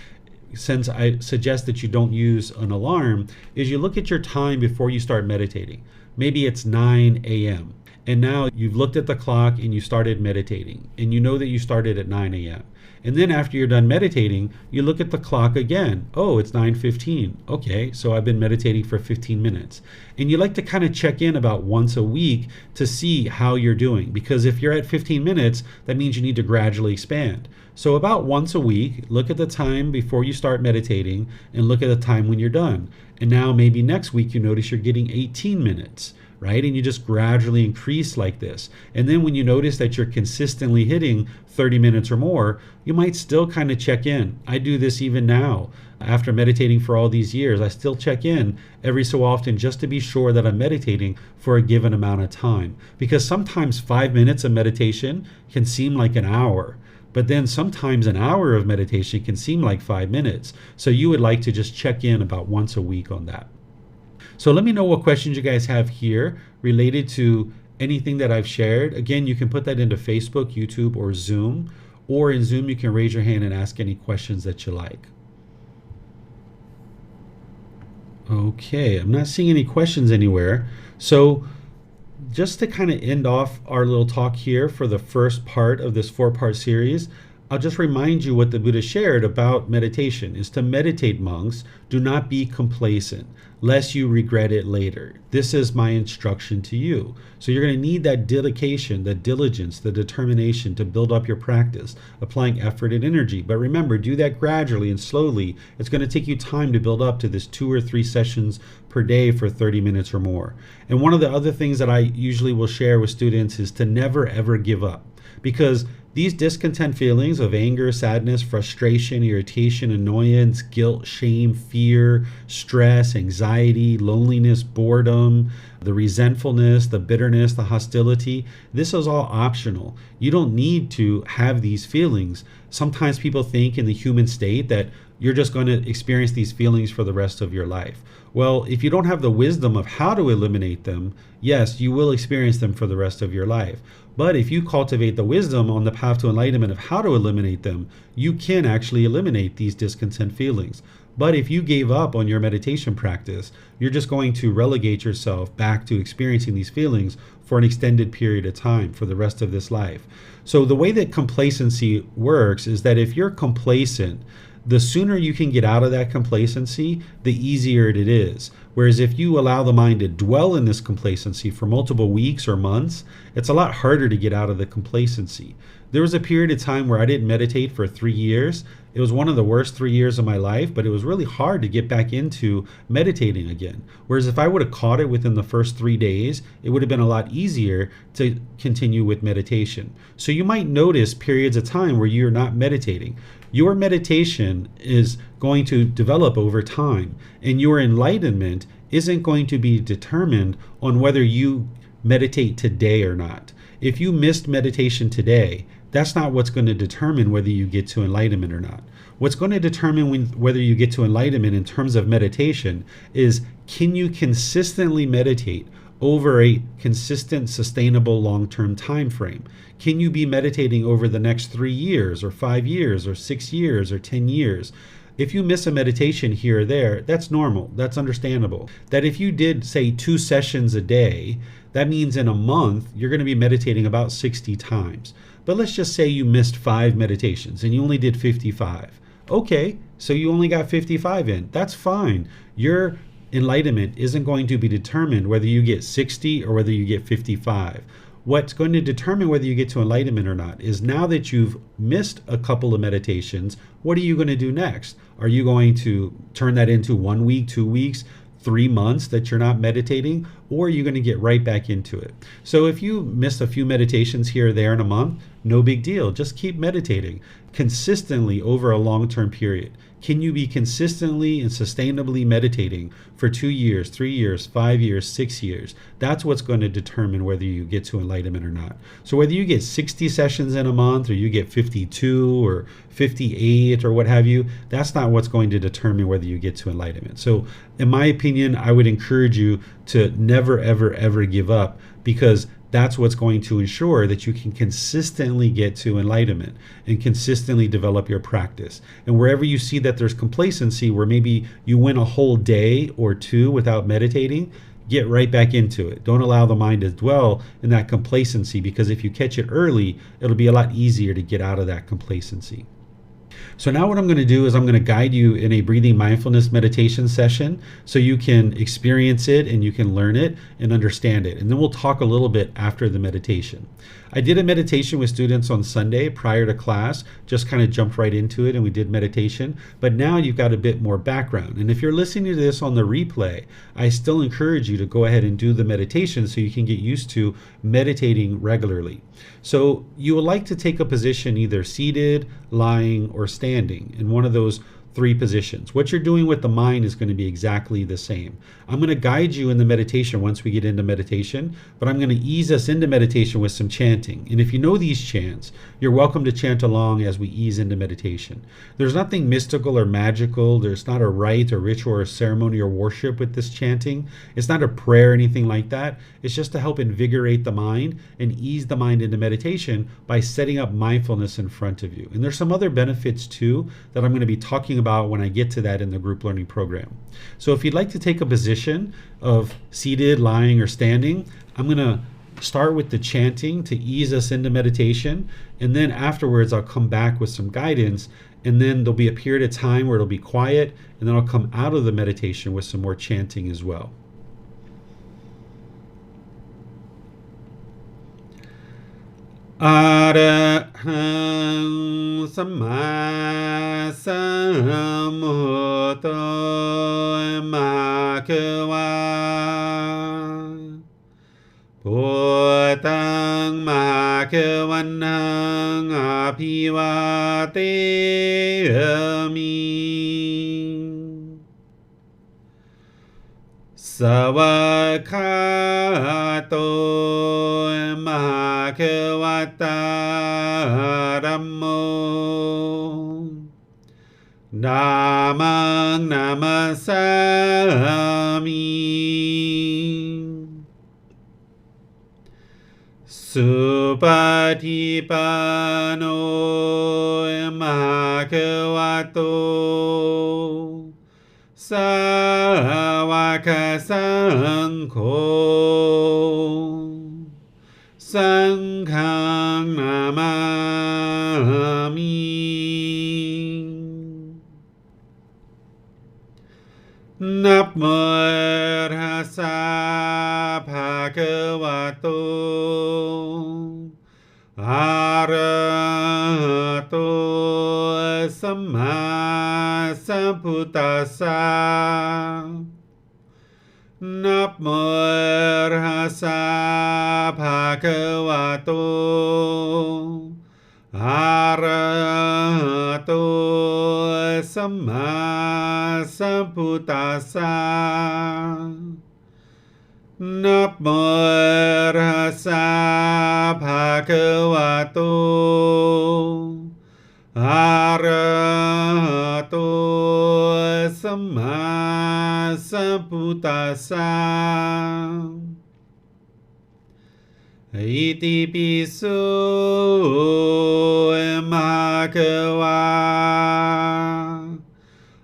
since I suggest that you don't use an alarm, is you look at your time before you start meditating. Maybe it's 9 a.m. And now you've looked at the clock and you started meditating, and you know that you started at 9 a.m. And then after you're done meditating, you look at the clock again. Oh, it's 9:15. Okay, so I've been meditating for 15 minutes. And you like to kind of check in about once a week to see how you're doing, because if you're at 15 minutes, that means you need to gradually expand. So about once a week, look at the time before you start meditating and look at the time when you're done. And now maybe next week you notice you're getting 18 minutes. Right? And you just gradually increase like this. And then when you notice that you're consistently hitting 30 minutes or more, you might still kind of check in. I do this even now. After meditating for all these years, I still check in every so often just to be sure that I'm meditating for a given amount of time. Because sometimes 5 minutes of meditation can seem like an hour. But then sometimes an hour of meditation can seem like 5 minutes. So you would like to just check in about once a week on that. So let me know what questions you guys have here related to anything that I've shared. Again, you can put that into Facebook, YouTube, or Zoom. Or in Zoom, you can raise your hand and ask any questions that you like. Okay, I'm not seeing any questions anywhere. So just to kind of end off our little talk here for the first part of this 4-part series, I'll just remind you what the Buddha shared about meditation is to meditate, monks. Do not be complacent, lest you regret it later. This is my instruction to you. So you're going to need that dedication, the diligence, the determination to build up your practice, applying effort and energy. But remember, do that gradually and slowly. It's going to take you time to build up to this 2 or 3 sessions per day for 30 minutes or more. And one of the other things that I usually will share with students is to never ever give up. Because these discontent feelings of anger, sadness, frustration, irritation, annoyance, guilt, shame, fear, stress, anxiety, loneliness, boredom, the resentfulness, the bitterness, the hostility, this is all optional. You don't need to have these feelings. Sometimes people think in the human state that you're just going to experience these feelings for the rest of your life. Well, if you don't have the wisdom of how to eliminate them, yes, you will experience them for the rest of your life. But if you cultivate the wisdom on the path to enlightenment of how to eliminate them, you can actually eliminate these discontent feelings. But if you gave up on your meditation practice, you're just going to relegate yourself back to experiencing these feelings for an extended period of time for the rest of this life. So the way that complacency works is that if you're complacent, the sooner you can get out of that complacency, the easier it is. Whereas if you allow the mind to dwell in this complacency for multiple weeks or months, it's a lot harder to get out of the complacency. There was a period of time where I didn't meditate for 3 years. It was one of the worst 3 years of my life, but it was really hard to get back into meditating again. Whereas if I would have caught it within the first 3 days, it would have been a lot easier to continue with meditation. So you might notice periods of time where you're not meditating. Your meditation is going to develop over time, and your enlightenment isn't going to be determined on whether you meditate today or not. If you missed meditation today, that's not what's going to determine whether you get to enlightenment or not. What's going to determine whether you get to enlightenment in terms of meditation is, can you consistently meditate over a consistent, sustainable, long-term time frame? Can you be meditating over the next 3 years or 5 years or 6 years or 10 years? If you miss a meditation here or there, that's normal. That's understandable. That if you did, say, 2 sessions a day, that means in a month, you're going to be meditating about 60 times. But let's just say you missed 5 meditations and you only did 55. Okay, so you only got 55 in. That's fine. Your enlightenment isn't going to be determined whether you get 60 or whether you get 55. What's going to determine whether you get to enlightenment or not is, now that you've missed a couple of meditations, what are you going to do next? Are you going to turn that into 1 week, 2 weeks, 3 months that you're not meditating, or are you going to get right back into it? So if you missed a few meditations here or there in a month, no big deal. Just keep meditating consistently over a long-term period. Can you be consistently and sustainably meditating for 2 years, 3 years, 5 years, 6 years? That's what's going to determine whether you get to enlightenment or not. So whether you get 60 sessions in a month or you get 52 or 58 or what have you, that's not what's going to determine whether you get to enlightenment. So in my opinion, I would encourage you to never, ever, ever give up, because that's what's going to ensure that you can consistently get to enlightenment and consistently develop your practice. And wherever you see that there's complacency, where maybe you went a whole day or two without meditating, get right back into it. Don't allow the mind to dwell in that complacency, because if you catch it early, it'll be a lot easier to get out of that complacency. So now what I'm going to do is I'm going to guide you in a breathing mindfulness meditation session so you can experience it and you can learn it and understand it. And then we'll talk a little bit after the meditation. I did a meditation with students on Sunday prior to class, just kind of jumped right into it and we did meditation. But now you've got a bit more background. And if you're listening to this on the replay, I still encourage you to go ahead and do the meditation so you can get used to meditating regularly. So you would like to take a position either seated, lying, or standing in one of those 3 positions. What you're doing with the mind is going to be exactly the same. I'm going to guide you in the meditation once we get into meditation, but I'm going to ease us into meditation with some chanting. And if you know these chants, you're welcome to chant along as we ease into meditation. There's nothing mystical or magical. There's not a rite or ritual or ceremony or worship with this chanting. It's not a prayer or anything like that. It's just to help invigorate the mind and ease the mind into meditation by setting up mindfulness in front of you. And there's some other benefits too that I'm going to be talking about when I get to that in the group learning program. So if you'd like to take a position of seated, lying, or standing, I'm going to start with the chanting to ease us into meditation, and then afterwards I'll come back with some guidance, and then there'll be a period of time where it'll be quiet, and then I'll come out of the meditation with some more chanting as well. Arahang Samma Sambuddho Bhagava Bhutang Bhagavanang Abhivateyami Savakhato Bhagavata Dhammo Dhammang Namasami Supatipano Bhagavato Sāvaka Saṅkho Saṅghang Namami Namo Tassa Bhagavato Arahato Samma Sambuddhassa Namo Tassa Bhagavato Arahato Samma Sambuddhassa Namo Tassa Bhagavato Arahato Samma Sambuddhassa Iti pisu Bhagava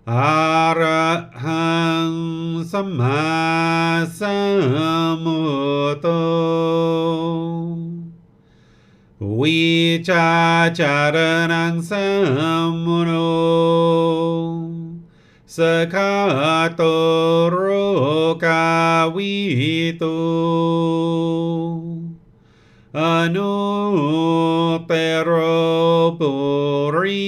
Arahang Samma Sambuddho Vicacaranang Sammuno Sakhato Rokavito Anupero Purisa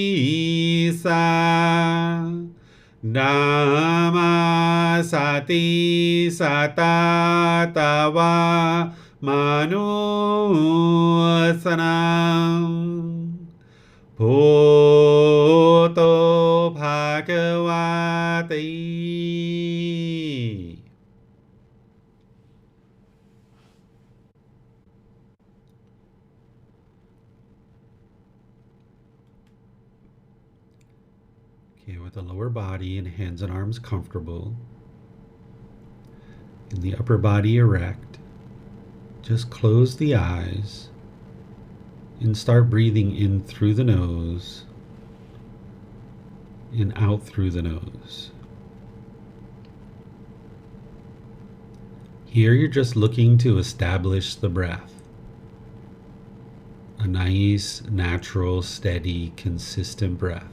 ติสัตตาตาวามนุสนังพุทโธภะคะวะติ Okay, with the lower body and hands and arms comfortable, and the upper body erect, just close the eyes and start breathing in through the nose and out through the nose. Here you're just looking to establish the breath. A nice, natural, steady, consistent breath.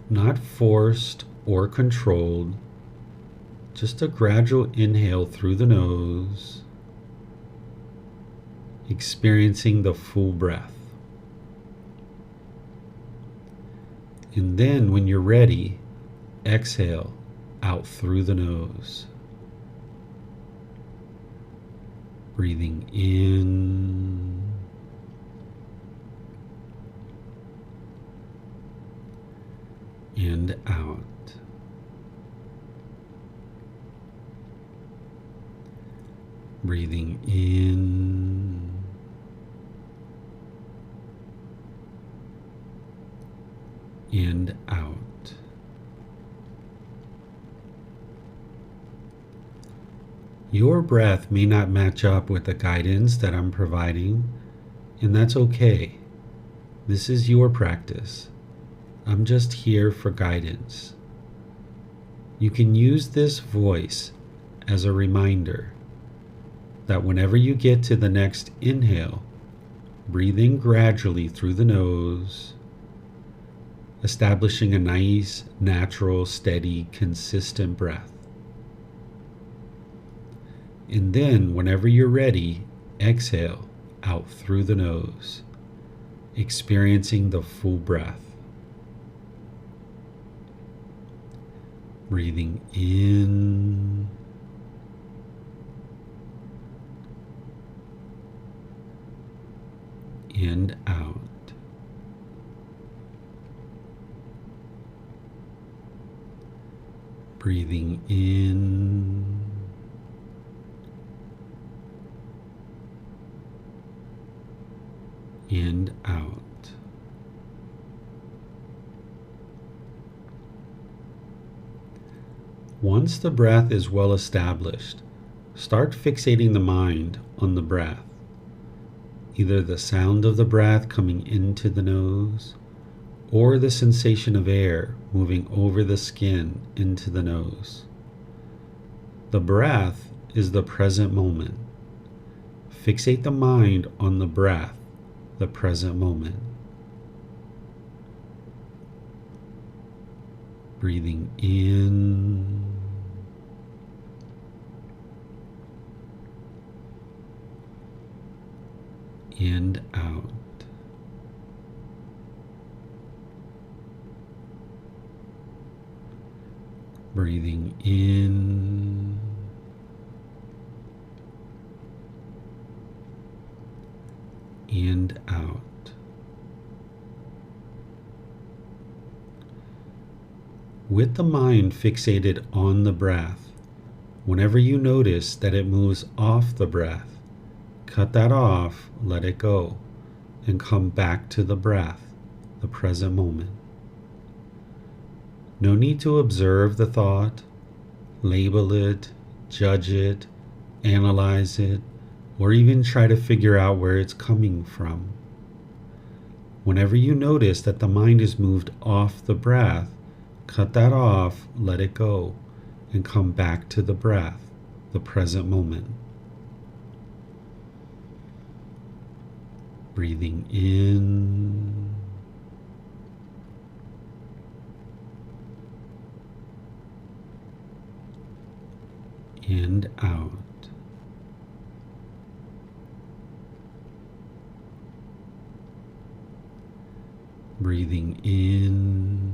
Not forced or controlled, just a gradual inhale through the nose, experiencing the full breath. And then when you're ready, exhale out through the nose. Breathing in and out. Breathing in and out. Your breath may not match up with the guidance that I'm providing, and that's okay. This is your practice. I'm just here for guidance. You can use this voice as a reminder that whenever you get to the next inhale, breathe in gradually through the nose, establishing a nice, natural, steady, consistent breath. And then, whenever you're ready, exhale out through the nose, experiencing the full breath. Breathing in and out. Breathing in and out. Once the breath is well established, start fixating the mind on the breath, either the sound of the breath coming into the nose or the sensation of air moving over the skin into the nose. The breath is the present moment. Fixate the mind on the breath, the present moment. Breathing in and out. Breathing in and out. With the mind fixated on the breath, whenever you notice that it moves off the breath, cut that off, let it go, and come back to the breath, the present moment. No need to observe the thought, label it, judge it, analyze it, or even try to figure out where it's coming from. Whenever you notice that the mind is moved off the breath, cut that off, let it go, and come back to the breath, the present moment. Breathing in and out. Breathing in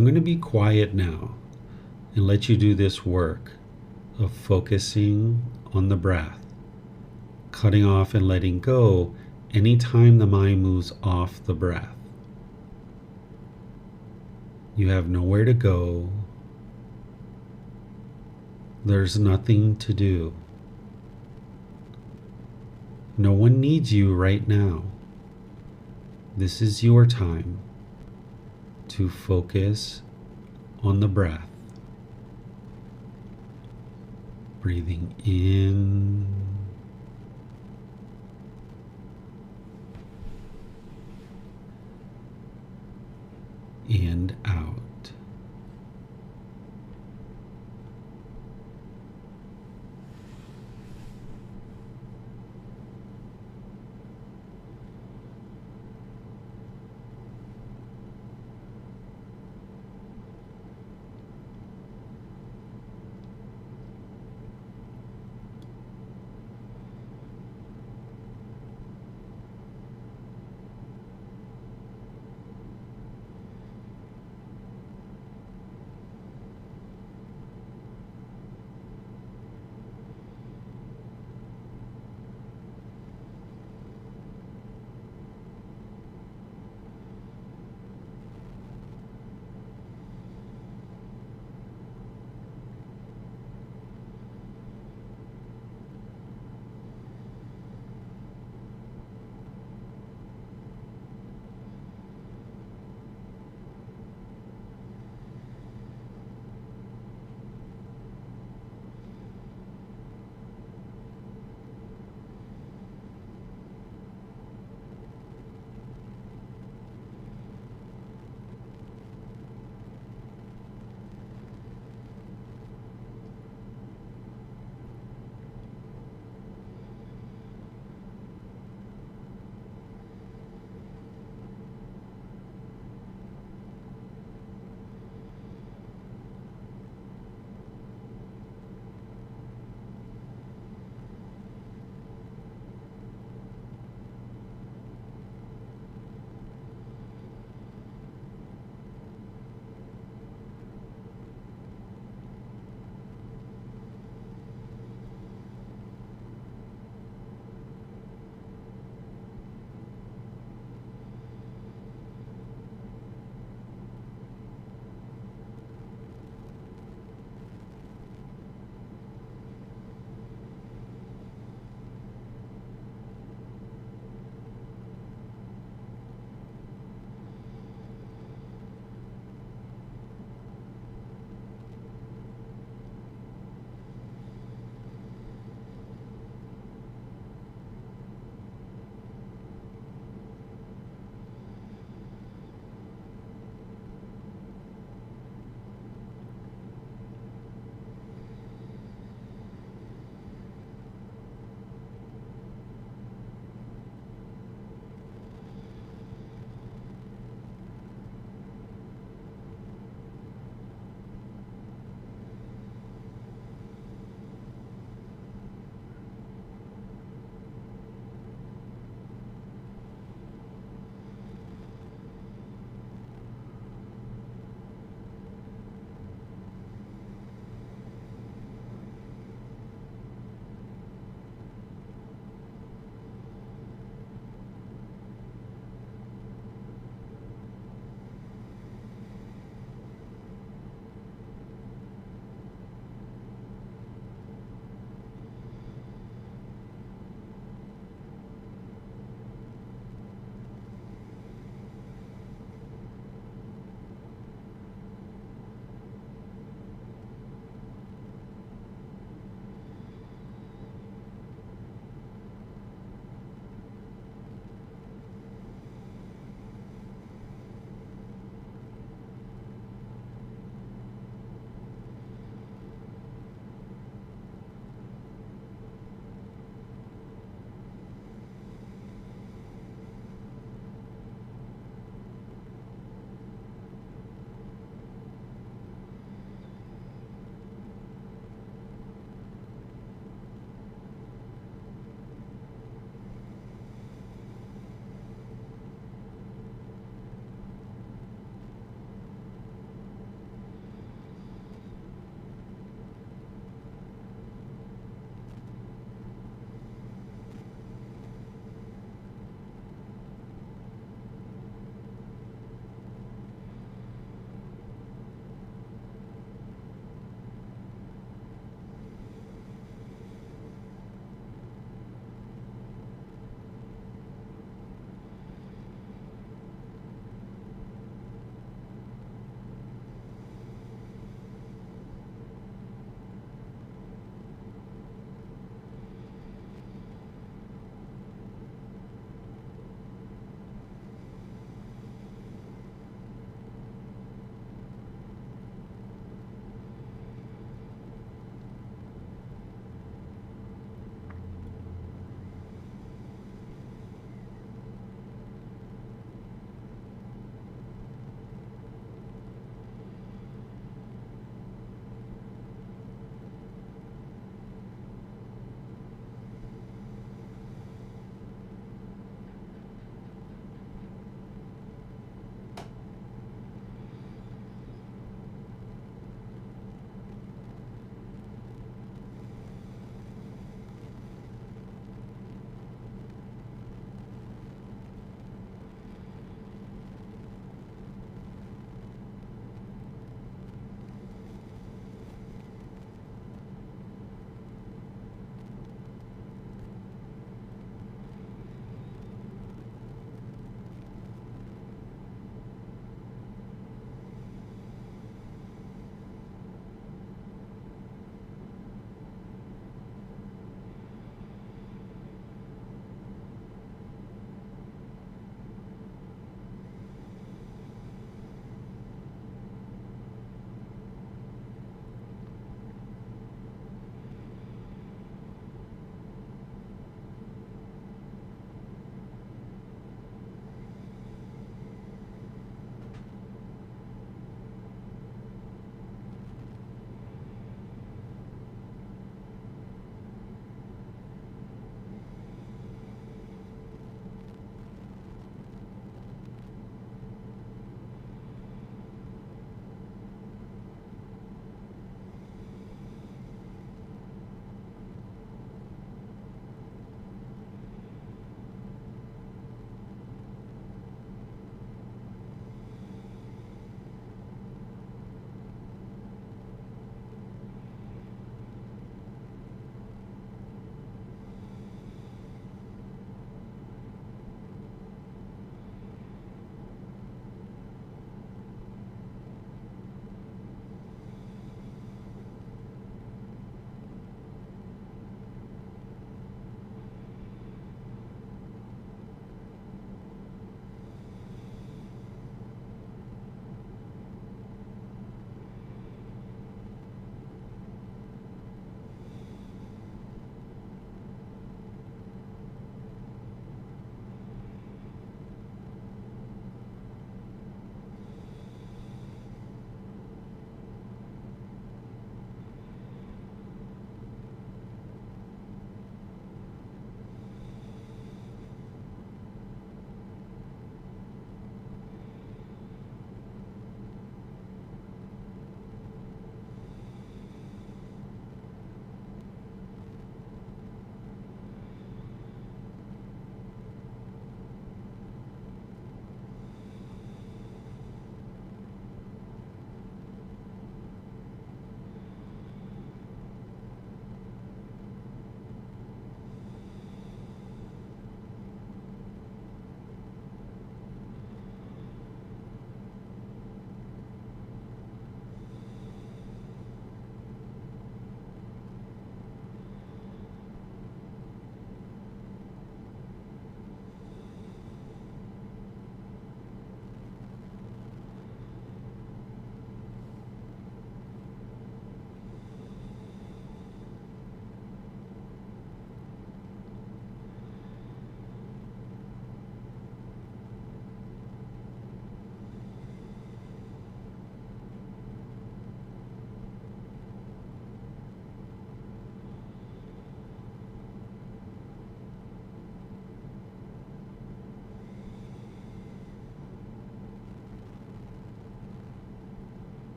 I'm going to be quiet now and let you do this work of focusing on the breath, cutting off and letting go anytime the mind moves off the breath. You have nowhere to go. There's nothing to do. No one needs you right now. This is your time to focus on the breath. Breathing in and out.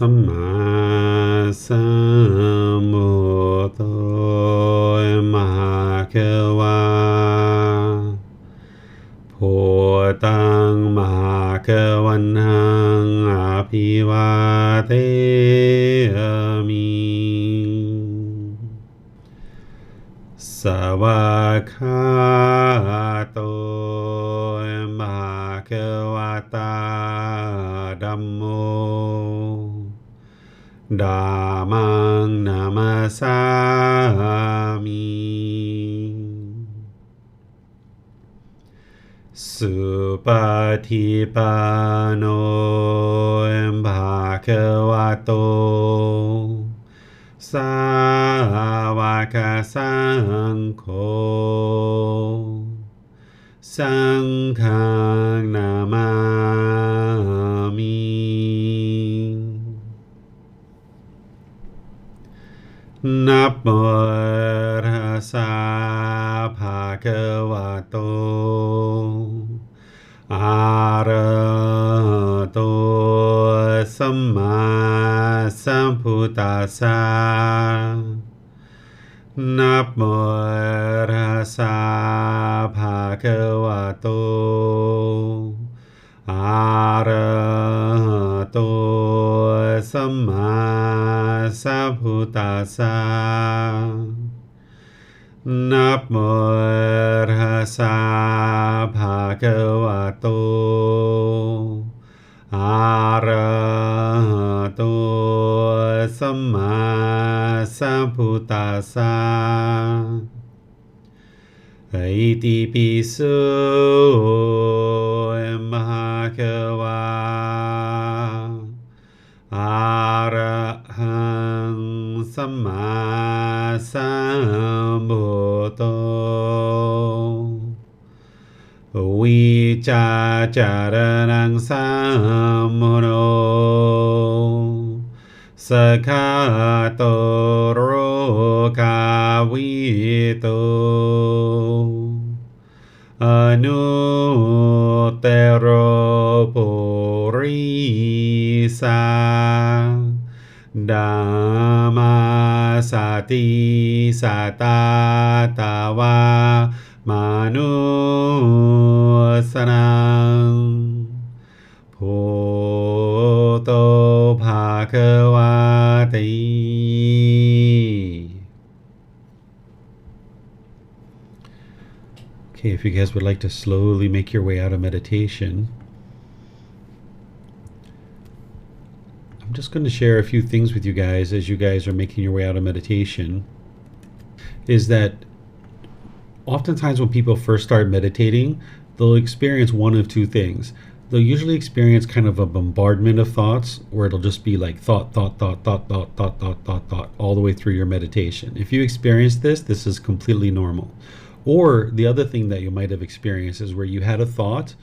สัมมาสัมพุทโธมหาเขวาพุทธังมหาเขวันหังอภิวาเทมิสวากขาโตมหาเขวตาธัมโมธัมมังนามัสสามิสุปฏิปันโนภะคะวะโตสาวกสังโฆสังฆังนามามินะโมตัสสะภะคะวะโตอะระหะโตสัมมาสัมพุทธัสสะนะโมตัสสะภะคะวะโตอะระหะโตสัมมาสัมพุทธัสสะนะโมตัสสะภะคะวะโตอะระหะโตสัมมาสัมพุทธัสสะอิติปิโสมหาเขวาอะระหังสัมมาสัมพุทโธวิจาจารณังสัมโมโนสคาโตโรกาวิโตอนุเตโรปุริสาธัมมาสติสัตตาตาวามนุสนังพุทโธภะคะวะติ Okay, if you guys would like to slowly make your way out of meditation, I'm just going to share a few things with you guys as you guys are making your way out of meditation. Is that oftentimes when people first start meditating, they'll experience one of two things. They'll usually experience kind of a bombardment of thoughts where it'll just be like thought, all the way through your meditation. If you experience this, this is completely normal. Or the other thing that you might have experienced is where you had a thought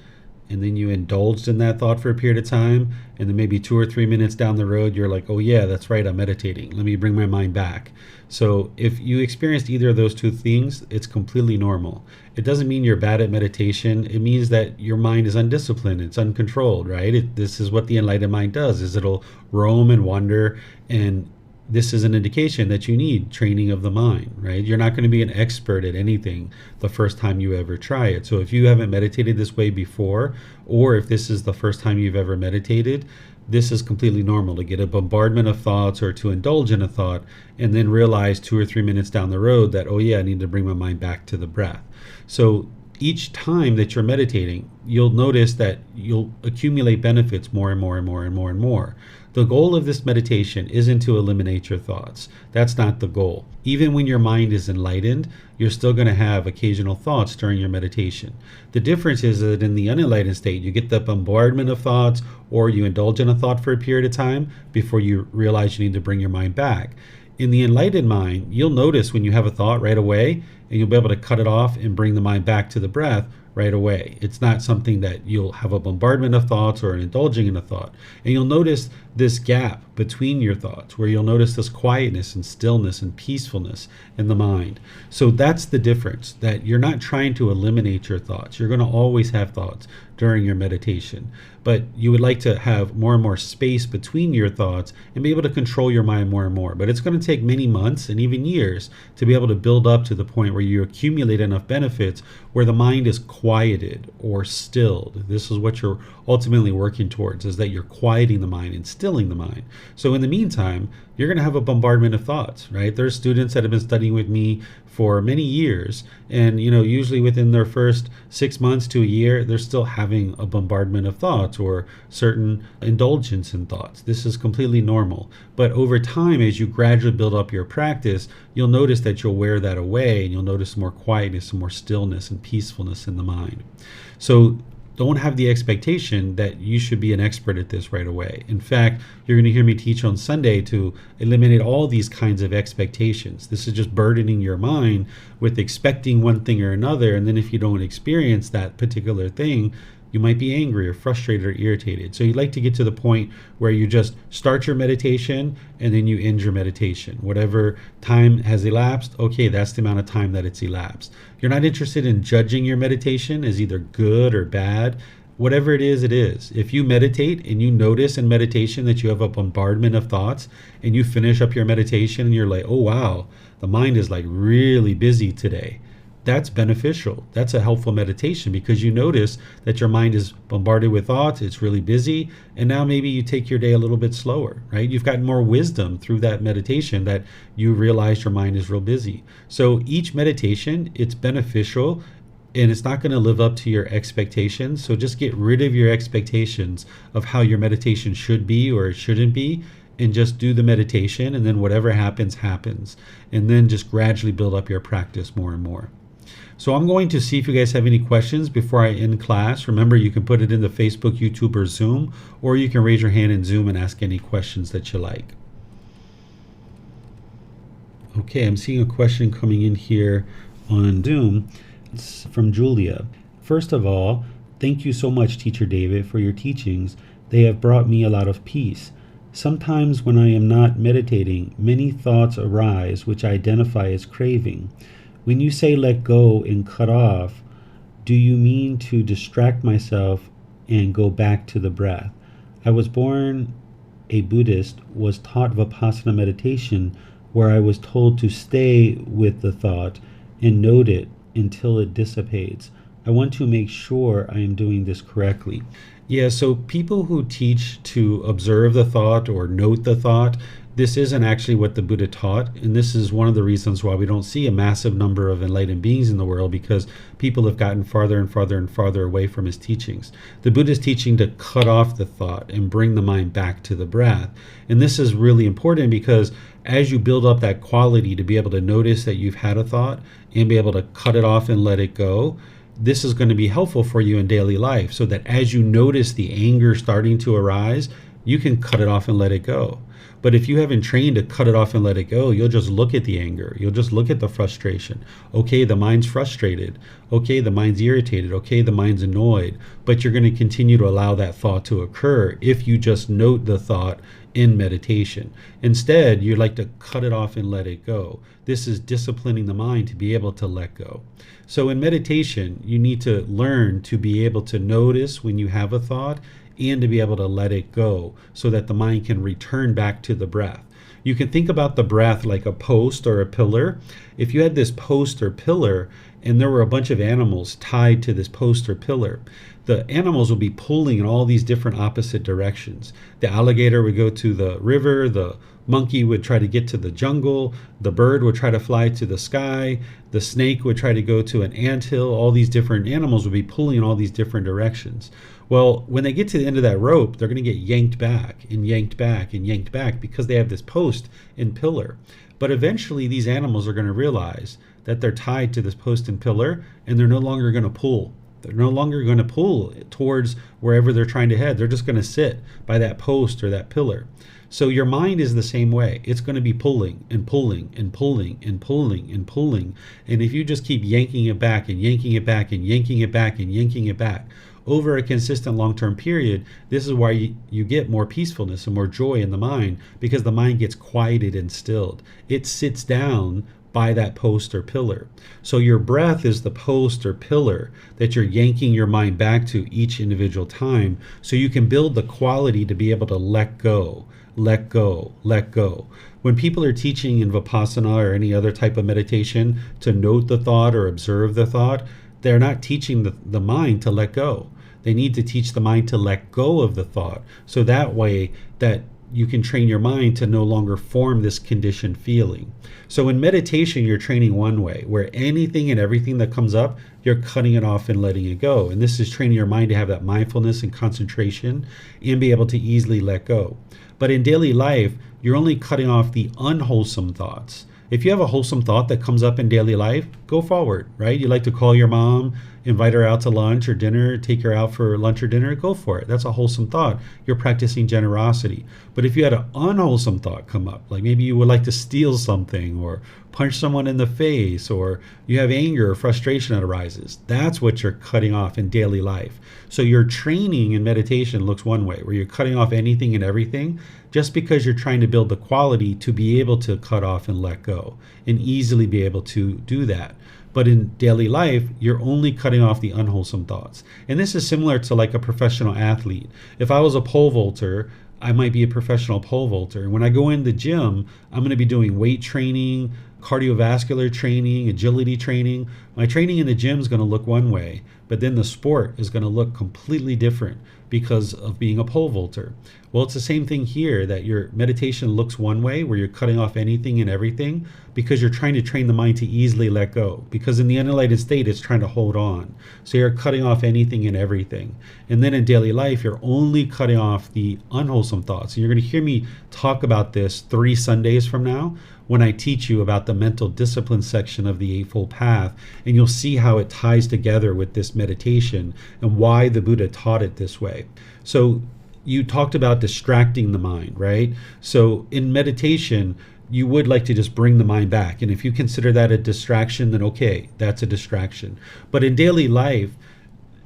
and then you indulged in that thought for a period of time, and then maybe 2 or 3 minutes down the road, you're like, oh yeah, that's right, I'm meditating. Let me bring my mind back. So if you experienced either of those two things, it's completely normal. It doesn't mean you're bad at meditation. It means that your mind is undisciplined. It's uncontrolled, right? This is what the enlightened mind does, is it'll roam and wander, and this is an indication that you need training of the mind, right? You're not going to be an expert at anything the first time you ever try it. So if you haven't meditated this way before, or if this is the first time you've ever meditated, this is completely normal to get a bombardment of thoughts or to indulge in a thought and then realize 2 or 3 minutes down the road that, oh yeah, I need to bring my mind back to the breath. So each time that you're meditating, you'll notice that you'll accumulate benefits more and more and more and more and more. The goal of this meditation isn't to eliminate your thoughts. That's not the goal. Even when your mind is enlightened, you're still going to have occasional thoughts during your meditation. The difference is that in the unenlightened state, you get the bombardment of thoughts, or you indulge in a thought for a period of time before you realize you need to bring your mind back. In the enlightened mind, you'll notice when you have a thought right away, and you'll be able to cut it off and bring the mind back to the breath right away. It's not something that you'll have a bombardment of thoughts or an indulging in a thought. And you'll notice this gap between your thoughts, where you'll notice this quietness and stillness and peacefulness in the mind. So that's the difference, that you're not trying to eliminate your thoughts. You're going to always have thoughts during your meditation, but you would like to have more and more space between your thoughts and be able to control your mind more and more. But it's going to take many months and even years to be able to build up to the point where you accumulate enough benefits where the mind is quieted or stilled. This is what you're ultimately working towards, is that you're quieting the mind and stilling the mind. So in the meantime, you're going to have a bombardment of thoughts, right? There's students that have been studying with me for many years, and usually within their first 6 months to a year, they're still having a bombardment of thoughts or certain indulgence in thoughts. This is completely normal. But over time, as you gradually build up your practice, you'll notice that you'll wear that away, and you'll notice more quietness and more stillness and peacefulness in the mind. So don't have the expectation that you should be an expert at this right away. In fact, you're going to hear me teach on Sunday to eliminate all these kinds of expectations. This is just burdening your mind with expecting one thing or another, and then if you don't experience that particular thing, you might be angry or frustrated or irritated. So you'd like to get to the point where you just start your meditation and then you end your meditation. Whatever time has elapsed, okay, that's the amount of time that it's elapsed. You're not interested in judging your meditation as either good or bad. Whatever it is, it is. If you meditate and you notice in meditation that you have a bombardment of thoughts and you finish up your meditation and you're like, oh wow, the mind is like really busy today. That's beneficial. That's a helpful meditation because you notice that your mind is bombarded with thoughts, it's really busy, and now maybe you take your day a little bit slower, right? You've gotten more wisdom through that meditation that you realize your mind is real busy. So each meditation, it's beneficial, and it's not going to live up to your expectations. So just get rid of your expectations of how your meditation should be or it shouldn't be, and just do the meditation, and then whatever happens, happens. And then just gradually build up your practice more and more. So I'm going to see if you guys have any questions before I end class. Remember, you can put it in the Facebook, YouTube, or Zoom, or you can raise your hand in Zoom and ask any questions that you like. Okay, I'm seeing a question coming in here on Zoom. It's from Julia. First of all, thank you so much, Teacher David, for your teachings. They have brought me a lot of peace. Sometimes when I am not meditating, many thoughts arise which I identify as craving. When you say let go and cut off, do you mean to distract myself and go back to the breath? I was born a Buddhist, was taught Vipassana meditation, where I was told to stay with the thought and note it until it dissipates. I want to make sure I am doing this correctly. Yeah, so people who teach to observe the thought or note the thought, this isn't actually what the Buddha taught, and this is one of the reasons why we don't see a massive number of enlightened beings in the world, because people have gotten farther and farther and farther away from his teachings. The Buddha's teaching to cut off the thought and bring the mind back to the breath. And this is really important because as you build up that quality to be able to notice that you've had a thought and be able to cut it off and let it go, this is going to be helpful for you in daily life, so that as you notice the anger starting to arise, you can cut it off and let it go. But if you haven't trained to cut it off and let it go, you'll just look at the anger. You'll just look at the frustration. Okay, the mind's frustrated. Okay, the mind's irritated. Okay, the mind's annoyed. But you're going to continue to allow that thought to occur if you just note the thought in meditation. Instead, you'd like to cut it off and let it go. This is disciplining the mind to be able to let go. So in meditation, you need to learn to be able to notice when you have a thought and to be able to let it go so that the mind can return back to the breath. You can think about the breath like a post or a pillar. If you had this post or pillar and there were a bunch of animals tied to this post or pillar, the animals will be pulling in all these different opposite directions. The alligator would go to the river, the monkey would try to get to the jungle, the bird would try to fly to the sky, the snake would try to go to an anthill. All these different animals would be pulling in all these different directions. Well, when they get to the end of that rope, they're going to get yanked back and yanked back and yanked back because they have this post and pillar. But eventually these animals are going to realize that they're tied to this post and pillar, and they're no longer going to pull. They're no longer going to pull towards wherever they're trying to head. They're just going to sit by that post or that pillar. So your mind is the same way. It's going to be pulling and pulling and pulling and pulling and pulling. And if you just keep yanking it back and yanking it back and yanking it back and yanking it back over a consistent long-term period, this is why you get more peacefulness and more joy in the mind, because the mind gets quieted and stilled. It sits down by that post or pillar. So your breath is the post or pillar that you're yanking your mind back to each individual time, so you can build the quality to be able to let go, let go, let go. When people are teaching in Vipassana or any other type of meditation to note the thought or observe the thought, they're not teaching the mind to let go. They need to teach the mind to let go of the thought, so that way that you can train your mind to no longer form this conditioned feeling. So in meditation, you're training one way, where anything and everything that comes up, you're cutting it off and letting it go. And this is training your mind to have that mindfulness and concentration and be able to easily let go. But in daily life, you're only cutting off the unwholesome thoughts. If you have a wholesome thought that comes up in daily life, go forward, right? You like to call your mom, invite her out to lunch or dinner, take her out for lunch or dinner, go for it. That's a wholesome thought. You're practicing generosity. But if you had an unwholesome thought come up, like maybe you would like to steal something or punch someone in the face, or you have anger or frustration that arises, that's what you're cutting off in daily life. So your training in meditation looks one way, where you're cutting off anything and everything, just because you're trying to build the quality to be able to cut off and let go and easily be able to do that. But in daily life, you're only cutting off the unwholesome thoughts. And this is similar to like a professional athlete. If I was a pole vaulter, I might be a professional pole vaulter. When I go in the gym, I'm going to be doing weight training, cardiovascular training, agility training. My training in the gym is going to look one way, but then the sport is going to look completely different because of being a pole vaulter. Well, it's the same thing here, that your meditation looks one way, where you're cutting off anything and everything because you're trying to train the mind to easily let go. Because in the unenlightened state, it's trying to hold on. So you're cutting off anything and everything. And then in daily life, you're only cutting off the unwholesome thoughts. And you're going to hear me talk about this 3 Sundays from now, when I teach you about the mental discipline section of the Eightfold Path, and you'll see how it ties together with this meditation and why the Buddha taught it this way. So you talked about distracting the mind, right? So in meditation, you would like to just bring the mind back. And if you consider that a distraction, then okay, that's a distraction. But in daily life,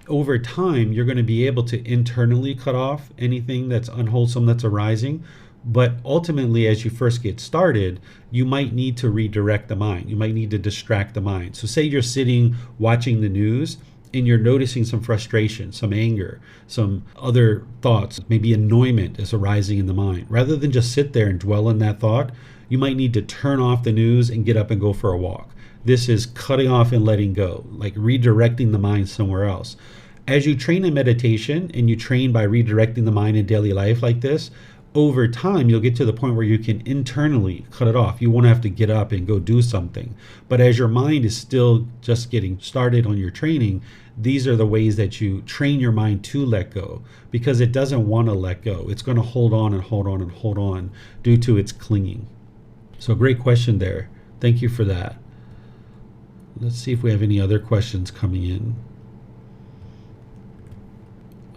over time, you're going to be able to internally cut off anything that's unwholesome that's arising. But ultimately, as you first get started, you might need to redirect the mind. You might need to distract the mind. So say you're sitting watching the news and you're noticing some frustration, some anger, some other thoughts, maybe annoyment is arising in the mind. Rather than just sit there and dwell on that thought, you might need to turn off the news and get up and go for a walk. This is cutting off and letting go, like redirecting the mind somewhere else. As you train in meditation and you train by redirecting the mind in daily life like this, over time, you'll get to the point where you can internally cut it off. You won't have to get up and go do something. But as your mind is still just getting started on your training, these are the ways that you train your mind to let go, because it doesn't want to let go. It's going to hold on and hold on and hold on due to its clinging. So great question there. Thank you for that. Let's see if we have any other questions coming in.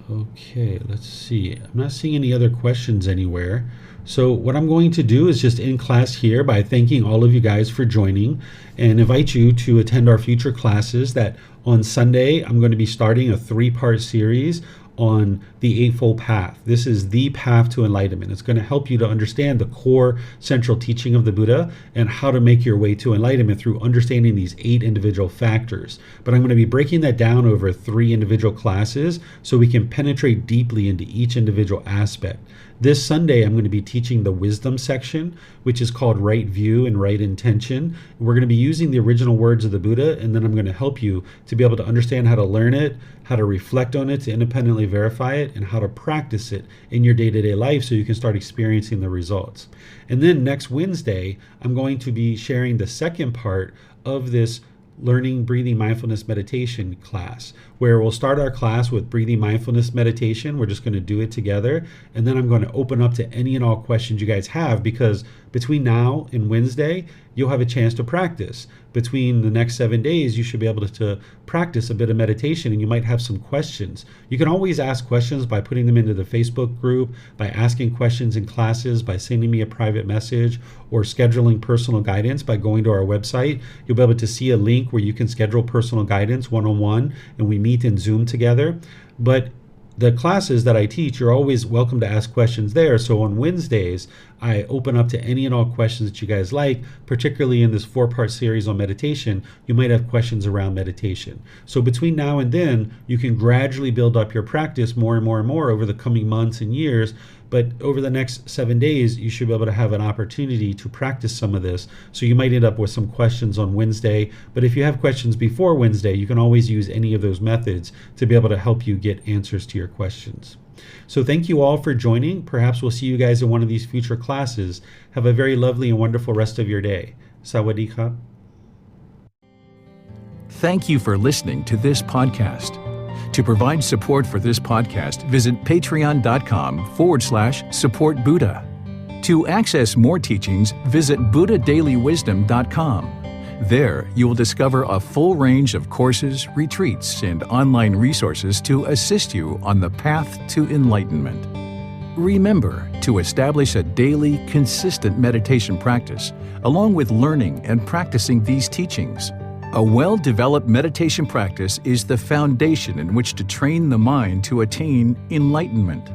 Okay, let's see. I'm not seeing any other questions anywhere. So what I'm going to do is just end class here by thanking all of you guys for joining, and invite you to attend our future classes. That on Sunday, I'm going to be starting a 3-part series on the Eightfold Path. This is the path to enlightenment. It's going to help you to understand the core central teaching of the Buddha and how to make your way to enlightenment through understanding these 8 individual factors. But I'm going to be breaking that down over 3 individual classes so we can penetrate deeply into each individual aspect. This Sunday, I'm going to be teaching the wisdom section, which is called right view and right intention. We're going to be using the original words of the Buddha, and then I'm going to help you to be able to understand how to learn it, how to reflect on it, to independently verify it, and how to practice it in your day-to-day life so you can start experiencing the results. And then next Wednesday, I'm going to be sharing the second part of this Learning Breathing Mindfulness Meditation class, where we'll start our class with Breathing Mindfulness Meditation. We're just going to do it together, and then I'm going to open up to any and all questions you guys have, because between now and Wednesday, you'll have a chance to practice. Between the next 7 days, you should be able to practice a bit of meditation, and you might have some questions. You can always ask questions by putting them into the Facebook group, by asking questions in classes, by sending me a private message, or scheduling personal guidance by going to our website. You'll be able to see a link where you can schedule personal guidance one-on-one, and we meet in Zoom together. But the classes that I teach, you're always welcome to ask questions there. So on Wednesdays, I open up to any and all questions that you guys like, particularly in this 4-part series on meditation. You might have questions around meditation. So between now and then, you can gradually build up your practice more and more and more over the coming months and years. But over the next 7 days, you should be able to have an opportunity to practice some of this. So you might end up with some questions on Wednesday. But if you have questions before Wednesday, you can always use any of those methods to be able to help you get answers to your questions. So thank you all for joining. Perhaps we'll see you guys in one of these future classes. Have a very lovely and wonderful rest of your day. Sawadee ka. Thank you for listening to this podcast. To provide support for this podcast, visit patreon.com/support Buddha. To access more teachings, visit buddhadailywisdom.com. There, you will discover a full range of courses, retreats, and online resources to assist you on the path to enlightenment. Remember to establish a daily, consistent meditation practice, along with learning and practicing these teachings. A well-developed meditation practice is the foundation in which to train the mind to attain enlightenment.